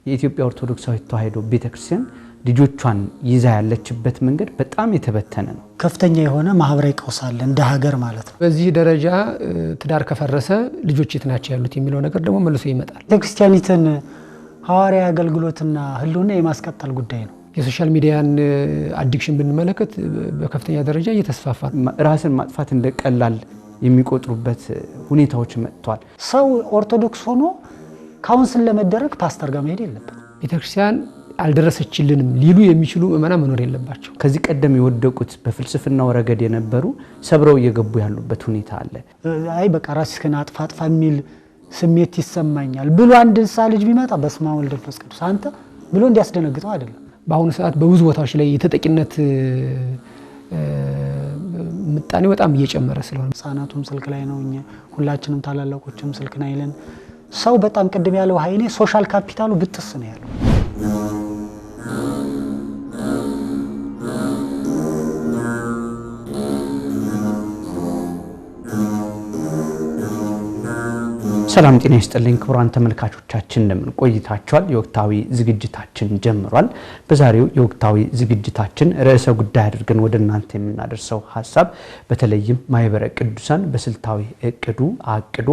የኢትዮጵያ ኦርቶዶክሳዊት ተዋሕዶ ቤተክርስቲያን ልጆቿን ይዛ ያለችበት መንገድ በጣም የተበተነ ነው። ከፍተኛ የሆነ ማህበራዊ ቀውስ አለ እንደ ሀገር ማለት ነው። በዚህ ደረጃ ትዳር ከፈረሰ ልጆች የት ናቸው ያሉት የሚለው ነገር ደግሞ መልሶ ይመጣል። ቤተክርስቲያኒትን ሐዋርያዊ አገልግሎትና ህልውና የማስቀጠል ጉዳይ ነው። የሶሻል ሚዲያን አዲክሽን ብንመለከት በከፍተኛ ደረጃ እየተስፋፋ ራስን ማጥፋት እንደቀላል የሚቆጥሩበት ሁኔታዎች መጥቷል። ሰው ኦርቶዶክስ ሆኖ ካውንስል ለመደረግ ፓስተር ጋር መሄድ የለበት። ቤተክርስቲያን አልደረሰችልንም ሊሉ የሚችሉ ምእመናን መኖር የለባቸው። ከዚህ ቀደም የወደቁት በፍልስፍናው ረገድ የነበሩ ሰብረው እየገቡ ያሉበት ሁኔታ አለ። አይ በቃ ራስህን አጥፋ የሚል ስሜት ይሰማኛል ብሎ አንድ እንስሳ ልጅ ቢመጣ በስመ አብ ወወልድ ወመንፈስ ቅዱስ አንተ ብሎ እንዲያስደነግጠው አይደለም። በአሁኑ ሰዓት በብዙ ቦታዎች ላይ የተጠቂነት ምጣኔ በጣም እየጨመረ ስለሆነ ህፃናቱም ስልክ ላይ ነው፣ ሁላችንም ታላላቆችም ስልክ ላይ ነን። ሰው በጣም ቅድም ያለው ኃይኔ ሶሻል ካፒታሉ ብጥስ ነው ያለው። ሰላም ጤና ይስጥልኝ ክቡራን ተመልካቾቻችን፣ እንደምን ቆይታችኋል? የወቅታዊ ዝግጅታችን ጀምሯል። በዛሬው የወቅታዊ ዝግጅታችን ርዕሰ ጉዳይ አድርገን ወደ እናንተ የምናደርሰው ሐሳብ በተለይም ማህበረ ቅዱሳን በስልታዊ እቅዱ አቅዶ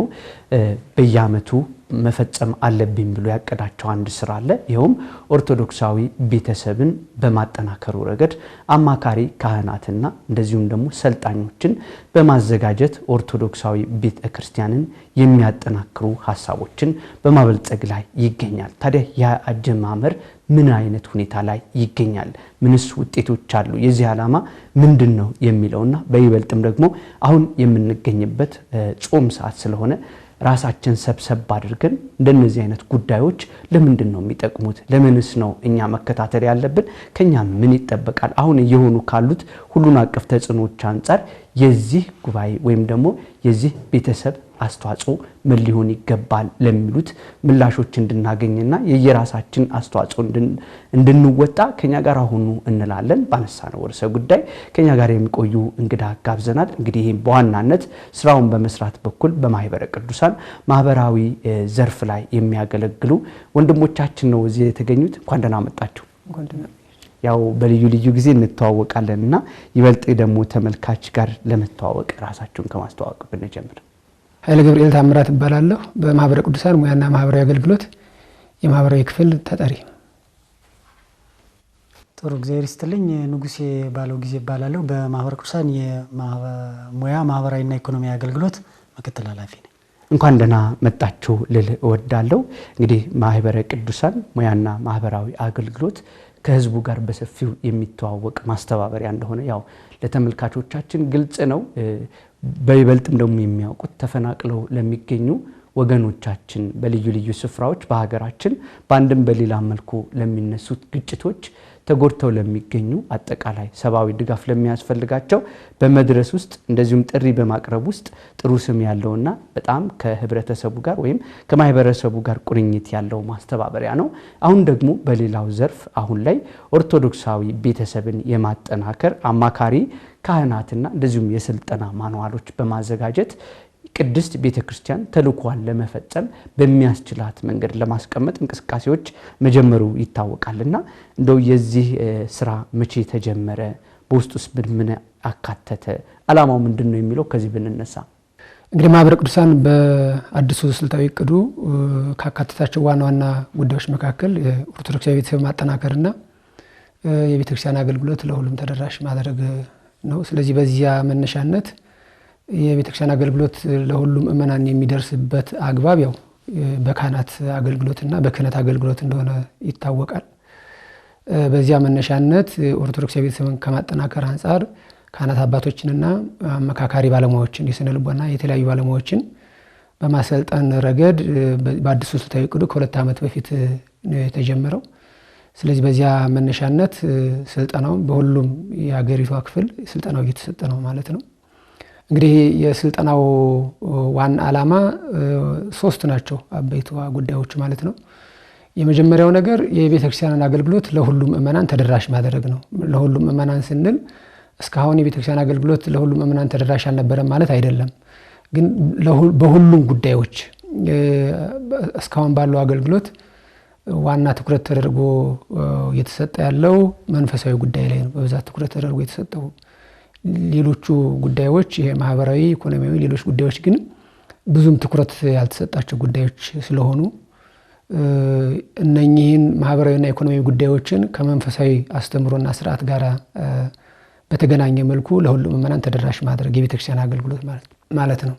በየዓመቱ መፈጸም አለብኝ ብሎ ያቀዳቸው አንድ ስራ አለ። ይሄውም ኦርቶዶክሳዊ ቤተሰብን በማጠናከሩ ረገድ አማካሪ ካህናትና እንደዚሁም ደግሞ ሰልጣኞችን በማዘጋጀት ኦርቶዶክሳዊ ቤተክርስቲያንን የሚያጠናክሩ ሐሳቦችን በማበልጸግ ላይ ይገኛል። ታዲያ ያ አጀማመር ምን አይነት ሁኔታ ላይ ይገኛል? ምንስ ውጤቶች አሉ? የዚህ ዓላማ ምንድነው የሚለውና በይበልጥም ደግሞ አሁን የምንገኝበት ጾም ሰዓት ስለሆነ ራሳችን ሰብሰብ አድርገን እንደነዚህ አይነት ጉዳዮች ለምንድን ነው የሚጠቅሙት? ለምንስ ነው እኛ መከታተል ያለብን? ከኛ ምን ይጠበቃል? አሁን እየሆኑ ካሉት ሁሉን አቀፍ ተጽዕኖዎች አንፃር የዚህ ጉባኤ ወይም ደግሞ የዚህ ቤተሰብ አስተዋጽኦ ምን ሊሆን ይገባል ለሚሉት ምላሾች እንድናገኝና የየራሳችን አስተዋጽኦ እንድንወጣ ከኛ ጋር ሆኑ እንላለን። ባነሳነው ርዕሰ ጉዳይ ከኛ ጋር የሚቆዩ እንግዳ ጋብዘናል። እንግዲህ ይሄን በዋናነት ስራውን በመስራት በኩል በማህበረ ቅዱሳን ማህበራዊ ዘርፍ ላይ የሚያገለግሉ ወንድሞቻችን ነው እዚህ የተገኙት። እንኳን ደህና መጣችሁ። ያው በልዩ ልዩ ጊዜ እንተዋወቃለንና ይበልጥ ደግሞ ተመልካች ጋር ለመተዋወቅ ራሳችሁን ከማስተዋወቅ ብንጀምር። ኃይለ ገብርኤል ታምራት እባላለሁ። በማህበረ ቅዱሳን ሙያና ማህበራዊ አገልግሎት የማህበራዊ ክፍል ተጠሪ። ጥሩ እግዚአብሔር ይስጥልኝ። ንጉሴ ባለው ጊዜ እባላለሁ። በማህበረ ቅዱሳን የሙያ ማህበራዊና ኢኮኖሚያዊ አገልግሎት ምክትል ኃላፊ ነኝ። እንኳን ደህና መጣችሁ ልል እወዳለሁ። እንግዲህ ማህበረ ቅዱሳን ሙያና ማህበራዊ አገልግሎት ከህዝቡ ጋር በሰፊው የሚተዋወቅ ማስተባበሪያ እንደሆነ ያው ለተመልካቾቻችን ግልጽ ነው። በይበልጥም ደግሞ የሚያውቁት ተፈናቅለው ለሚገኙ ወገኖቻችን በልዩ ልዩ ስፍራዎች በሀገራችን በአንድም በሌላ መልኩ ለሚነሱት ግጭቶች ተጎድተው ለሚገኙ አጠቃላይ ሰብአዊ ድጋፍ ለሚያስፈልጋቸው በመድረስ ውስጥ እንደዚሁም ጥሪ በማቅረብ ውስጥ ጥሩ ስም ያለውና በጣም ከህብረተሰቡ ጋር ወይም ከማህበረሰቡ ጋር ቁርኝት ያለው ማስተባበሪያ ነው። አሁን ደግሞ በሌላው ዘርፍ አሁን ላይ ኦርቶዶክሳዊ ቤተሰብን የማጠናከር አማካሪ ካህናትና እንደዚሁም የስልጠና ማንዋሎች በማዘጋጀት ቅድስት ቤተክርስቲያን ተልኳን ለመፈጸም በሚያስችላት መንገድ ለማስቀመጥ እንቅስቃሴዎች መጀመሩ ይታወቃልና እንደው የዚህ ስራ መቼ ተጀመረ? በውስጡስ ምን አካተተ? ዓላማው ምንድነው የሚለው ከዚህ ብንነሳ። እንግዲህ ማህበረ ቅዱሳን በአዲሱ ስልታዊ እቅዱ ካካተታቸው ዋና ዋና ጉዳዮች መካከል የኦርቶዶክሳዊ ቤተሰብ ማጠናከርና የቤተክርስቲያን አገልግሎት ለሁሉም ተደራሽ ማድረግ ነው። ስለዚህ በዚያ መነሻነት የቤተክርስቲያን አገልግሎት ለሁሉም ምእመናን የሚደርስበት አግባብ ያው በካህናት አገልግሎትና በክህነት አገልግሎት እንደሆነ ይታወቃል። በዚያ መነሻነት ኦርቶዶክሳዊ ቤተሰብን ከማጠናከር አንፃር ካህናት አባቶችንና አመካካሪ ባለሙያዎችን የስነ ልቦና የተለያዩ ባለሙያዎችን በማሰልጠን ረገድ በአዲሱ ስልታዊ እቅዱ ከ2 ዓመት በፊት ነው የተጀመረው። ስለዚህ በዚያ መነሻነት ስልጠናው በሁሉም የሀገሪቷ ክፍል ስልጠናው እየተሰጠ ነው ማለት ነው። እንግዲህ የስልጠናው ዋና ዓላማ 3 ናቸው አበይቱ ጉዳዮች ማለት ነው። የመጀመሪያው ነገር የቤተክርስቲያንን አገልግሎት ለሁሉም ምእመናን ተደራሽ ማድረግ ነው። ለሁሉም ምእመናን ስንል እስካሁን የቤተክርስቲያን አገልግሎት ለሁሉም ምእመናን ተደራሽ አልነበረም ማለት አይደለም። ግን በሁሉም ጉዳዮች እስካሁን ባለው አገልግሎት ዋና ትኩረት ተደርጎ እየተሰጠ ያለው መንፈሳዊ ጉዳይ ላይ ነው በብዛት ትኩረት ተደርጎ የተሰጠው። ሌሎቹ ጉዳዮች ይሄ ማህበራዊ፣ ኢኮኖሚያዊ ሌሎች ጉዳዮች ግን ብዙም ትኩረት ያልተሰጣቸው ጉዳዮች ስለሆኑ እነኚህን ማህበራዊና ኢኮኖሚያዊ ጉዳዮችን ከመንፈሳዊ አስተምሮና ስርዓት ጋር በተገናኘ መልኩ ለሁሉም ምዕመናን ተደራሽ ማድረግ የቤተክርስቲያን አገልግሎት ማለት ነው።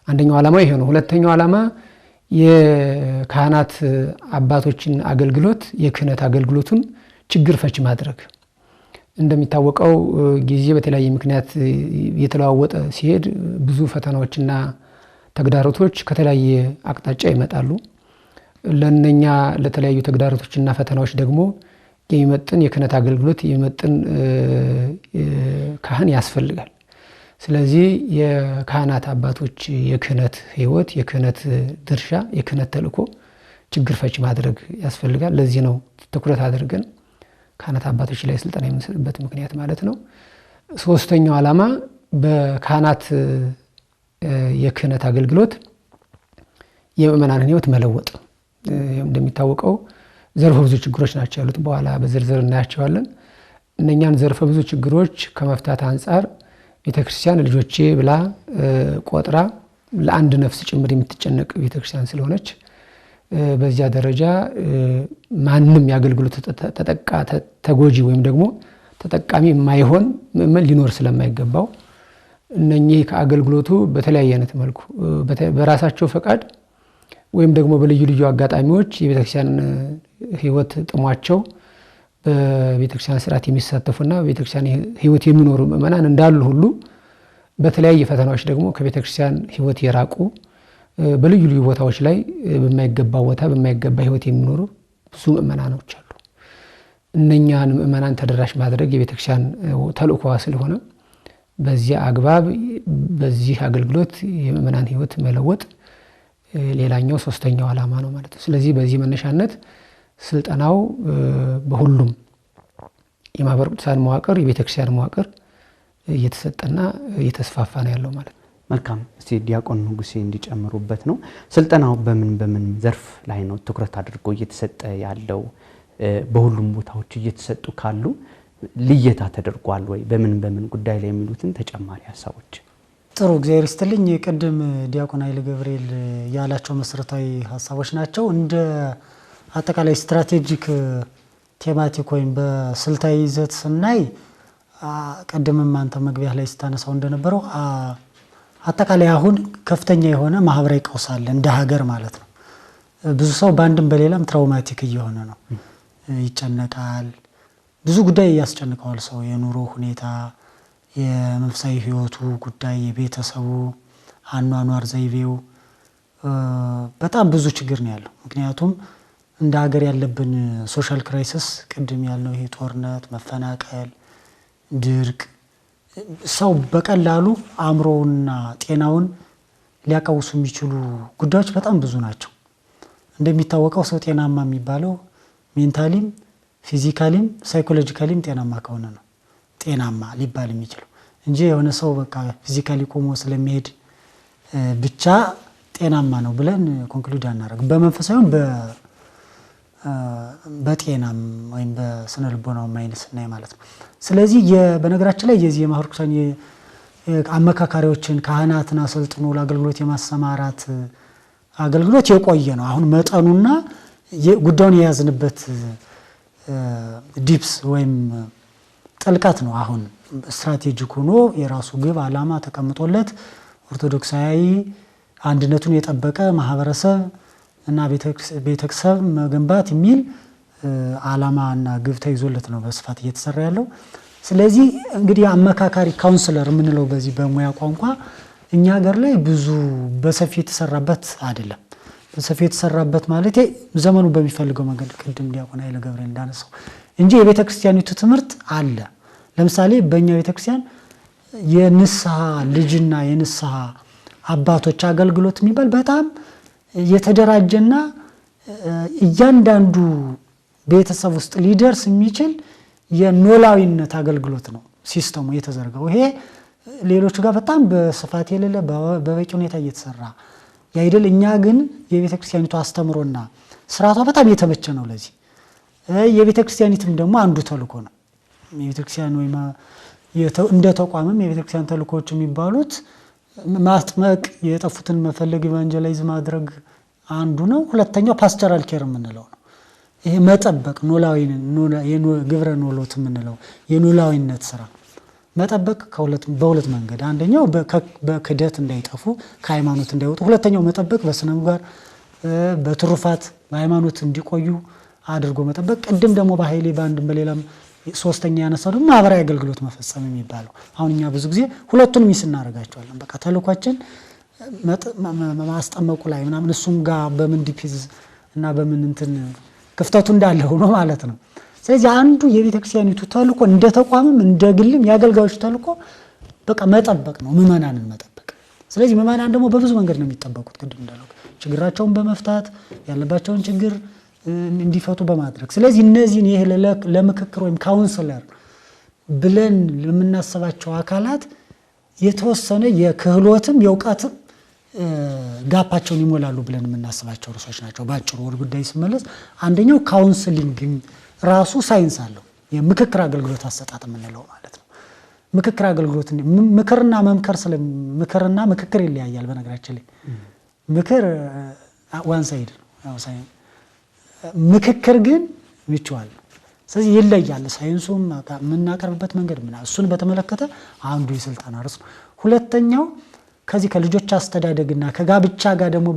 አንደኛው ዓላማ ይሄ ነው። ሁለተኛው ዓላማ የካህናት አባቶችን አገልግሎት የክህነት አገልግሎቱን ችግር ፈች ማድረግ። እንደሚታወቀው ጊዜ በተለያየ ምክንያት የተለዋወጠ ሲሄድ ብዙ ፈተናዎችና ተግዳሮቶች ከተለያየ አቅጣጫ ይመጣሉ። ለነኛ ለተለያዩ ተግዳሮቶችና ፈተናዎች ደግሞ የሚመጥን የክህነት አገልግሎት የሚመጥን ካህን ያስፈልጋል። ስለዚህ የካህናት አባቶች የክህነት ህይወት፣ የክህነት ድርሻ፣ የክህነት ተልእኮ ችግር ፈች ማድረግ ያስፈልጋል። ለዚህ ነው ትኩረት አድርገን ካህናት አባቶች ላይ ስልጠና የምንሰጥበት ምክንያት ማለት ነው። ሶስተኛው ዓላማ በካህናት የክህነት አገልግሎት የምዕመናንን ህይወት መለወጥ። እንደሚታወቀው ዘርፈ ብዙ ችግሮች ናቸው ያሉት፣ በኋላ በዝርዝር እናያቸዋለን። እነኛን ዘርፈ ብዙ ችግሮች ከመፍታት አንጻር ቤተክርስቲያን ልጆቼ ብላ ቆጥራ ለአንድ ነፍስ ጭምር የምትጨነቅ ቤተክርስቲያን ስለሆነች በዚያ ደረጃ ማንም የአገልግሎት ተጎጂ ወይም ደግሞ ተጠቃሚ የማይሆን ምእመን ሊኖር ስለማይገባው እነኚህ ከአገልግሎቱ በተለያየ አይነት መልኩ በራሳቸው ፈቃድ ወይም ደግሞ በልዩ ልዩ አጋጣሚዎች የቤተክርስቲያን ህይወት ጥሟቸው በቤተክርስቲያን ስርዓት የሚሳተፉና በቤተክርስቲያን ህይወት የሚኖሩ ምእመናን እንዳሉ ሁሉ በተለያየ ፈተናዎች ደግሞ ከቤተክርስቲያን ህይወት የራቁ በልዩ ልዩ ቦታዎች ላይ በማይገባ ቦታ በማይገባ ህይወት የሚኖሩ ብዙ ምእመናኖች አሉ። እነኛን ምእመናን ተደራሽ ማድረግ የቤተክርስቲያን ተልእኮዋ ስለሆነ በዚህ አግባብ በዚህ አገልግሎት የምእመናን ህይወት መለወጥ ሌላኛው ሶስተኛው ዓላማ ነው ማለት ነው። ስለዚህ በዚህ መነሻነት ስልጠናው በሁሉም የማህበረ ቅዱሳን መዋቅር የቤተክርስቲያን መዋቅር እየተሰጠና እየተስፋፋ ነው ያለው ማለት ነው። መልካም። እስቲ ዲያቆን ንጉሴ እንዲጨምሩበት ነው። ስልጠናው በምን ዘርፍ ላይ ነው ትኩረት አድርጎ እየተሰጠ ያለው? በሁሉም ቦታዎች እየተሰጡ ካሉ ልየታ ተደርጓል ወይ? በምን ጉዳይ ላይ የሚሉትን ተጨማሪ ሀሳቦች። ጥሩ፣ እግዚአብሔር ይስጥልኝ። ቅድም ዲያቆን ኃይለ ገብርኤል ያላቸው መሰረታዊ ሀሳቦች ናቸው። እንደ አጠቃላይ ስትራቴጂክ ቴማቲክ ወይም በስልታዊ ይዘት ስናይ ቀደምም አንተ መግቢያ ላይ ስታነሳው እንደነበረው አጠቃላይ አሁን ከፍተኛ የሆነ ማህበራዊ ቀውስ አለ እንደ ሀገር ማለት ነው። ብዙ ሰው በአንድም በሌላም ትራውማቲክ እየሆነ ነው፣ ይጨነቃል። ብዙ ጉዳይ ያስጨንቀዋል ሰው፣ የኑሮ ሁኔታ፣ የመንፈሳዊ ህይወቱ ጉዳይ፣ የቤተሰቡ አኗኗር ዘይቤው፣ በጣም ብዙ ችግር ነው ያለው። ምክንያቱም እንደ ሀገር ያለብን ሶሻል ክራይሲስ ቅድም ያልነው ይሄ ጦርነት፣ መፈናቀል፣ ድርቅ ሰው በቀላሉ አእምሮውና ጤናውን ሊያቀውሱ የሚችሉ ጉዳዮች በጣም ብዙ ናቸው። እንደሚታወቀው ሰው ጤናማ የሚባለው ሜንታሊም ፊዚካሊም ሳይኮሎጂካሊም ጤናማ ከሆነ ነው ጤናማ ሊባል የሚችለው እንጂ የሆነ ሰው በቃ ፊዚካሊ ቆሞ ስለሚሄድ ብቻ ጤናማ ነው ብለን ኮንክሉድ አናደርግም። በመንፈሳዊም በጤናም ወይም በስነ ልቦናው ማይነስ እና ማለት ነው። ስለዚህ በነገራችን ላይ የዚህ የማህበረ ቅዱሳን አመካካሪዎችን ካህናትን አሰልጥኖ ለአገልግሎት የማሰማራት አገልግሎት የቆየ ነው። አሁን መጠኑና ጉዳዩን የያዝንበት ዲፕስ ወይም ጥልቀት ነው አሁን ስትራቴጂክ ሆኖ የራሱ ግብ ዓላማ ተቀምጦለት ኦርቶዶክሳዊ አንድነቱን የጠበቀ ማህበረሰብ እና ቤተክርስቲያን መገንባት የሚል ዓላማና ግብ ተይዞለት ነው በስፋት እየተሰራ ያለው። ስለዚህ እንግዲህ አመካካሪ ካውንስለር የምንለው በዚህ በሙያ ቋንቋ እኛ ሀገር ላይ ብዙ በሰፊ የተሰራበት አይደለም። በሰፊ የተሰራበት ማለት ዘመኑ በሚፈልገው መንገድ ቅድም ዲያቆን ኃይለ ገብርኤል እንዳነሳው እንጂ የቤተክርስቲያኒቱ ትምህርት አለ። ለምሳሌ በእኛ ቤተክርስቲያን የንስሐ ልጅና የንስሐ አባቶች አገልግሎት የሚባል በጣም የተደራጀና እያንዳንዱ ቤተሰብ ውስጥ ሊደርስ የሚችል የኖላዊነት አገልግሎት ነው ሲስተሙ የተዘረጋው። ይሄ ሌሎቹ ጋር በጣም በስፋት የሌለ በበቂ ሁኔታ እየተሰራ ያይደል። እኛ ግን የቤተክርስቲያኒቱ አስተምሮና ስርዓቷ በጣም የተመቸ ነው ለዚህ። የቤተክርስቲያኒትም ደግሞ አንዱ ተልእኮ ነው። የቤተክርስቲያን ወይ እንደ ተቋምም የቤተክርስቲያን ተልእኮዎች የሚባሉት ማጥመቅ፣ የጠፉትን መፈለግ፣ ኢቫንጀላይዝ ማድረግ አንዱ ነው። ሁለተኛው ፓስቶራል ኬር የምንለው ነው። ይሄ መጠበቅ ግብረ ኖሎት የምንለው የኖላዊነት ስራ መጠበቅ በሁለት መንገድ፣ አንደኛው በክደት እንዳይጠፉ ከሃይማኖት እንዳይወጡ፣ ሁለተኛው መጠበቅ በስነ ምግባር በትሩፋት በሃይማኖት እንዲቆዩ አድርጎ መጠበቅ። ቅድም ደግሞ በኃይሌ በአንድም በሌላም ሶስተኛ ያነሳው ደግሞ ማህበራዊ አገልግሎት መፈጸም የሚባለው። አሁን እኛ ብዙ ጊዜ ሁለቱንም እናደርጋቸዋለን። በቃ ተልኳችን ማስጠመቁ ላይ ምናምን እሱም ጋር በምን ዲፒዝ እና በምን እንትን ክፍተቱ እንዳለ ሆኖ ማለት ነው። ስለዚህ አንዱ የቤተክርስቲያኒቱ ተልኮ እንደ ተቋምም እንደ ግልም የአገልጋዮች ተልኮ በቃ መጠበቅ ነው፣ ምዕመናንን መጠበቅ። ስለዚህ ምዕመናን ደግሞ በብዙ መንገድ ነው የሚጠበቁት። ቅድም እንዳለው ችግራቸውን በመፍታት ያለባቸውን ችግር እንዲፈቱ በማድረግ። ስለዚህ እነዚህን ይሄ ለምክክር ወይም ካውንስለር ብለን የምናስባቸው አካላት የተወሰነ የክህሎትም የእውቀትም ጋፓቸውን ይሞላሉ ብለን የምናስባቸው ርዕሶች ናቸው። ባጭሩ ወደ ጉዳይ ሲመለስ አንደኛው ካውንስሊንግ ራሱ ሳይንስ አለው። የምክክር አገልግሎት አሰጣጥ የምንለው ማለት ነው። ምክክር አገልግሎት ምክርና መምከር ምክርና ምክክር ይለያያል። በነገራችን ላይ ምክር ዋን ሳይድ ነው። ምክክር ግን ሚቹዋል። ስለዚህ ይለያል። ሳይንሱም የምናቀርብበት መንገድ እሱን በተመለከተ አንዱ የስልጠና ርዕስ ነው። ሁለተኛው ከዚህ ከልጆች አስተዳደግና ከጋብቻ ጋር ደግሞ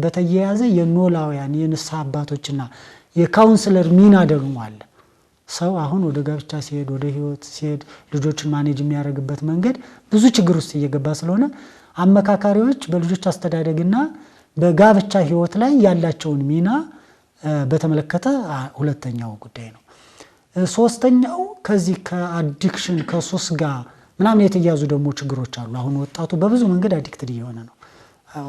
በተያያዘ የኖላውያን የንስሐ አባቶችና የካውንስለር ሚና ደግሞ አለ። ሰው አሁን ወደ ጋብቻ ሲሄድ ወደ ህይወት ሲሄድ ልጆችን ማኔጅ የሚያደርግበት መንገድ ብዙ ችግር ውስጥ እየገባ ስለሆነ አመካካሪዎች በልጆች አስተዳደግና በጋብቻ ህይወት ላይ ያላቸውን ሚና በተመለከተ ሁለተኛው ጉዳይ ነው። ሶስተኛው ከዚህ ከአዲክሽን ከሱስ ጋር ምናምን የተያዙ ደግሞ ችግሮች አሉ። አሁን ወጣቱ በብዙ መንገድ አዲክትድ እየሆነ ነው።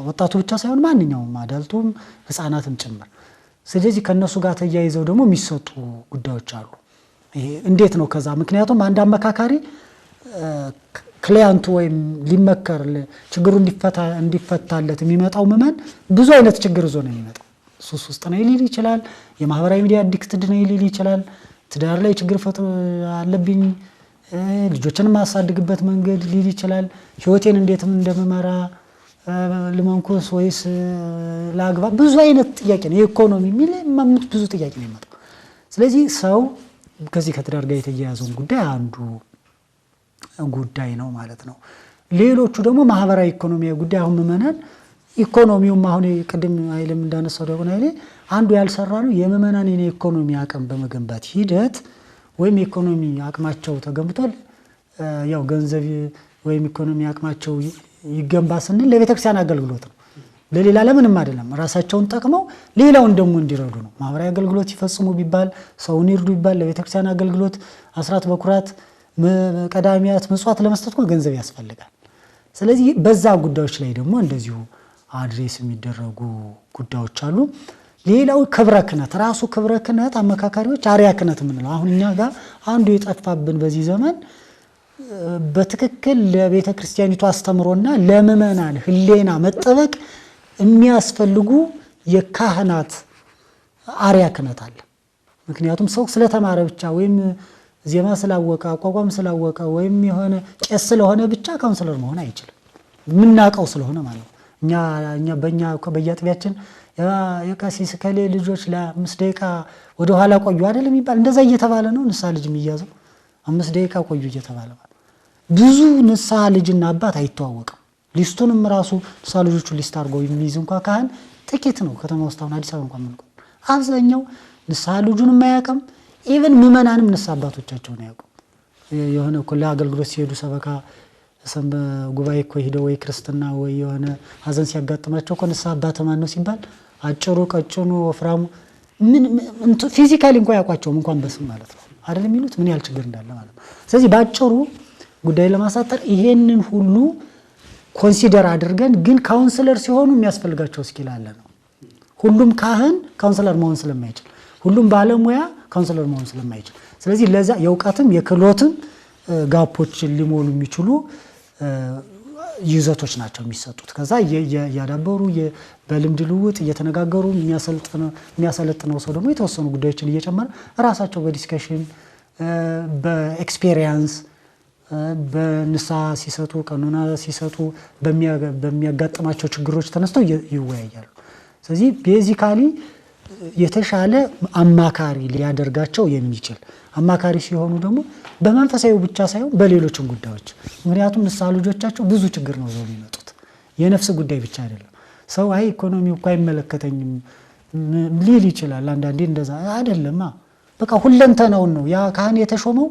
ወጣቱ ብቻ ሳይሆን ማንኛውም አዳልቱም ህፃናትም ጭምር። ስለዚህ ከነሱ ጋር ተያይዘው ደግሞ የሚሰጡ ጉዳዮች አሉ። ይሄ እንዴት ነው ከዛ? ምክንያቱም አንድ አመካካሪ ክሊያንቱ ወይም ሊመከር ችግሩ እንዲፈታለት የሚመጣው ምዕመን ብዙ አይነት ችግር ይዞ ነው የሚመጣው። ሱስ ውስጥ ነው ሊል ይችላል። የማህበራዊ ሚዲያ አዲክትድ ነው ሊል ይችላል። ትዳር ላይ ችግር አለብኝ፣ ልጆችን ማሳድግበት መንገድ ሊል ይችላል። ህይወቴን እንዴት እንደምመራ ልመንኩስ ወይስ ላግባ፣ ብዙ አይነት ጥያቄ ነው። የኢኮኖሚ የሚል ብዙ ጥያቄ ነው የሚመጣው። ስለዚህ ሰው ከዚህ ከትዳር ጋር የተያያዘውን ጉዳይ አንዱ ጉዳይ ነው ማለት ነው። ሌሎቹ ደግሞ ማህበራዊ ኢኮኖሚያዊ ጉዳይ አሁን ምዕመናን ኢኮኖሚውም አሁን ቅድም ኃይልም እንዳነሳው ደግሞ አንዱ ያልሰራ ነው የምዕመናን የኢኮኖሚ አቅም በመገንባት ሂደት ወይም ኢኮኖሚ አቅማቸው ተገንብቷል። ያው ገንዘብ ወይም ኢኮኖሚ አቅማቸው ይገንባ ስንል ለቤተክርስቲያን አገልግሎት ነው፣ ለሌላ ለምንም አይደለም። ራሳቸውን ጠቅመው ሌላውን ደግሞ እንዲረዱ ነው። ማህበራዊ አገልግሎት ይፈጽሙ ቢባል፣ ሰውን ይርዱ ቢባል፣ ለቤተክርስቲያን አገልግሎት አስራት በኩራት ቀዳሚያት ምጽዋት ለመስጠት ገንዘብ ያስፈልጋል። ስለዚህ በዛ ጉዳዮች ላይ ደግሞ እንደዚሁ አድሬስ የሚደረጉ ጉዳዮች አሉ። ሌላው ክብረ ክህነት ራሱ ክብረ ክህነት አመካካሪዎች አርያ ክህነት የምንለው አሁን እኛ ጋር አንዱ የጠፋብን በዚህ ዘመን በትክክል ለቤተ ክርስቲያኒቱ አስተምሮና ለምዕመናን ህሌና መጠበቅ የሚያስፈልጉ የካህናት አርያ ክህነት አለ። ምክንያቱም ሰው ስለተማረ ብቻ ወይም ዜማ ስላወቀ አቋቋም ስላወቀ ወይም የሆነ ቄስ ስለሆነ ብቻ ካውንስለር መሆን አይችልም። የምናውቀው ስለሆነ ማለት ነው። እኛ በየአጥቢያችን የቀሲስ ከሌ ልጆች ለ5 ደቂቃ ወደ ኋላ ቆዩ አይደል የሚባል እንደዛ እየተባለ ነው ንስሐ ልጅ የሚያዘው። 5 ደቂቃ ቆዩ እየተባለ ብዙ ንስሐ ልጅና አባት አይተዋወቅም። ሊስቱንም ራሱ ንስሐ ልጆቹ ሊስት አድርጎ የሚይዝ እንኳን ካህን ጥቂት ነው። ከተማ ውስጥ አሁን አዲስ አበባ እንኳን ምንቆም አብዛኛው ንስሐ ልጁንም አያውቅም። ኢቭን ምዕመናንም ንስሐ አባቶቻቸውን አያውቁም። የሆነ እኮ ለአገልግሎት ሲሄዱ ሰበካ ጉባኤ እኮ ሄደው ወይ ክርስትና ወይ የሆነ ሀዘን ሲያጋጥማቸው እኮ ንስሐ አባት ማን ነው ሲባል አጭሩ፣ ቀጭኑ፣ ወፍራሙ ምን ፊዚካሊ እንኳን ያውቋቸውም እንኳን በስም ማለት ነው አይደል የሚሉት ምን ያህል ችግር እንዳለ ማለት ነው። ስለዚህ ባጭሩ ጉዳይ ለማሳጠር ይሄንን ሁሉ ኮንሲደር አድርገን ግን ካውንስለር ሲሆኑ የሚያስፈልጋቸው ስኪል አለ ነው። ሁሉም ካህን ካውንስለር መሆን ስለማይችል፣ ሁሉም ባለሙያ ካውንስለር መሆን ስለማይችል፣ ስለዚህ ለዛ የእውቀትም የክህሎትም ጋፖችን ሊሞሉ የሚችሉ ይዘቶች ናቸው የሚሰጡት። ከዛ ያዳበሩ በልምድ ልውውጥ እየተነጋገሩ የሚያሰለጥነው ሰው ደግሞ የተወሰኑ ጉዳዮችን እየጨመረ ራሳቸው በዲስከሽን በኤክስፔሪየንስ በንስሐ ሲሰጡ ቀኖና ሲሰጡ በሚያጋጥማቸው ችግሮች ተነስተው ይወያያሉ። ስለዚህ ቤዚካሊ የተሻለ አማካሪ ሊያደርጋቸው የሚችል አማካሪ ሲሆኑ ደግሞ በመንፈሳዊ ብቻ ሳይሆን በሌሎችም ጉዳዮች ምክንያቱም ንስሐ ልጆቻቸው ብዙ ችግር ነው ይዘው የሚመጡት የነፍስ ጉዳይ ብቻ አይደለም። ሰው አይ ኢኮኖሚው እኮ አይመለከተኝም ሊል ይችላል። አንዳንዴ እንደዛ አይደለም። በቃ ሁለንተናውን ነው ያ ካህን የተሾመው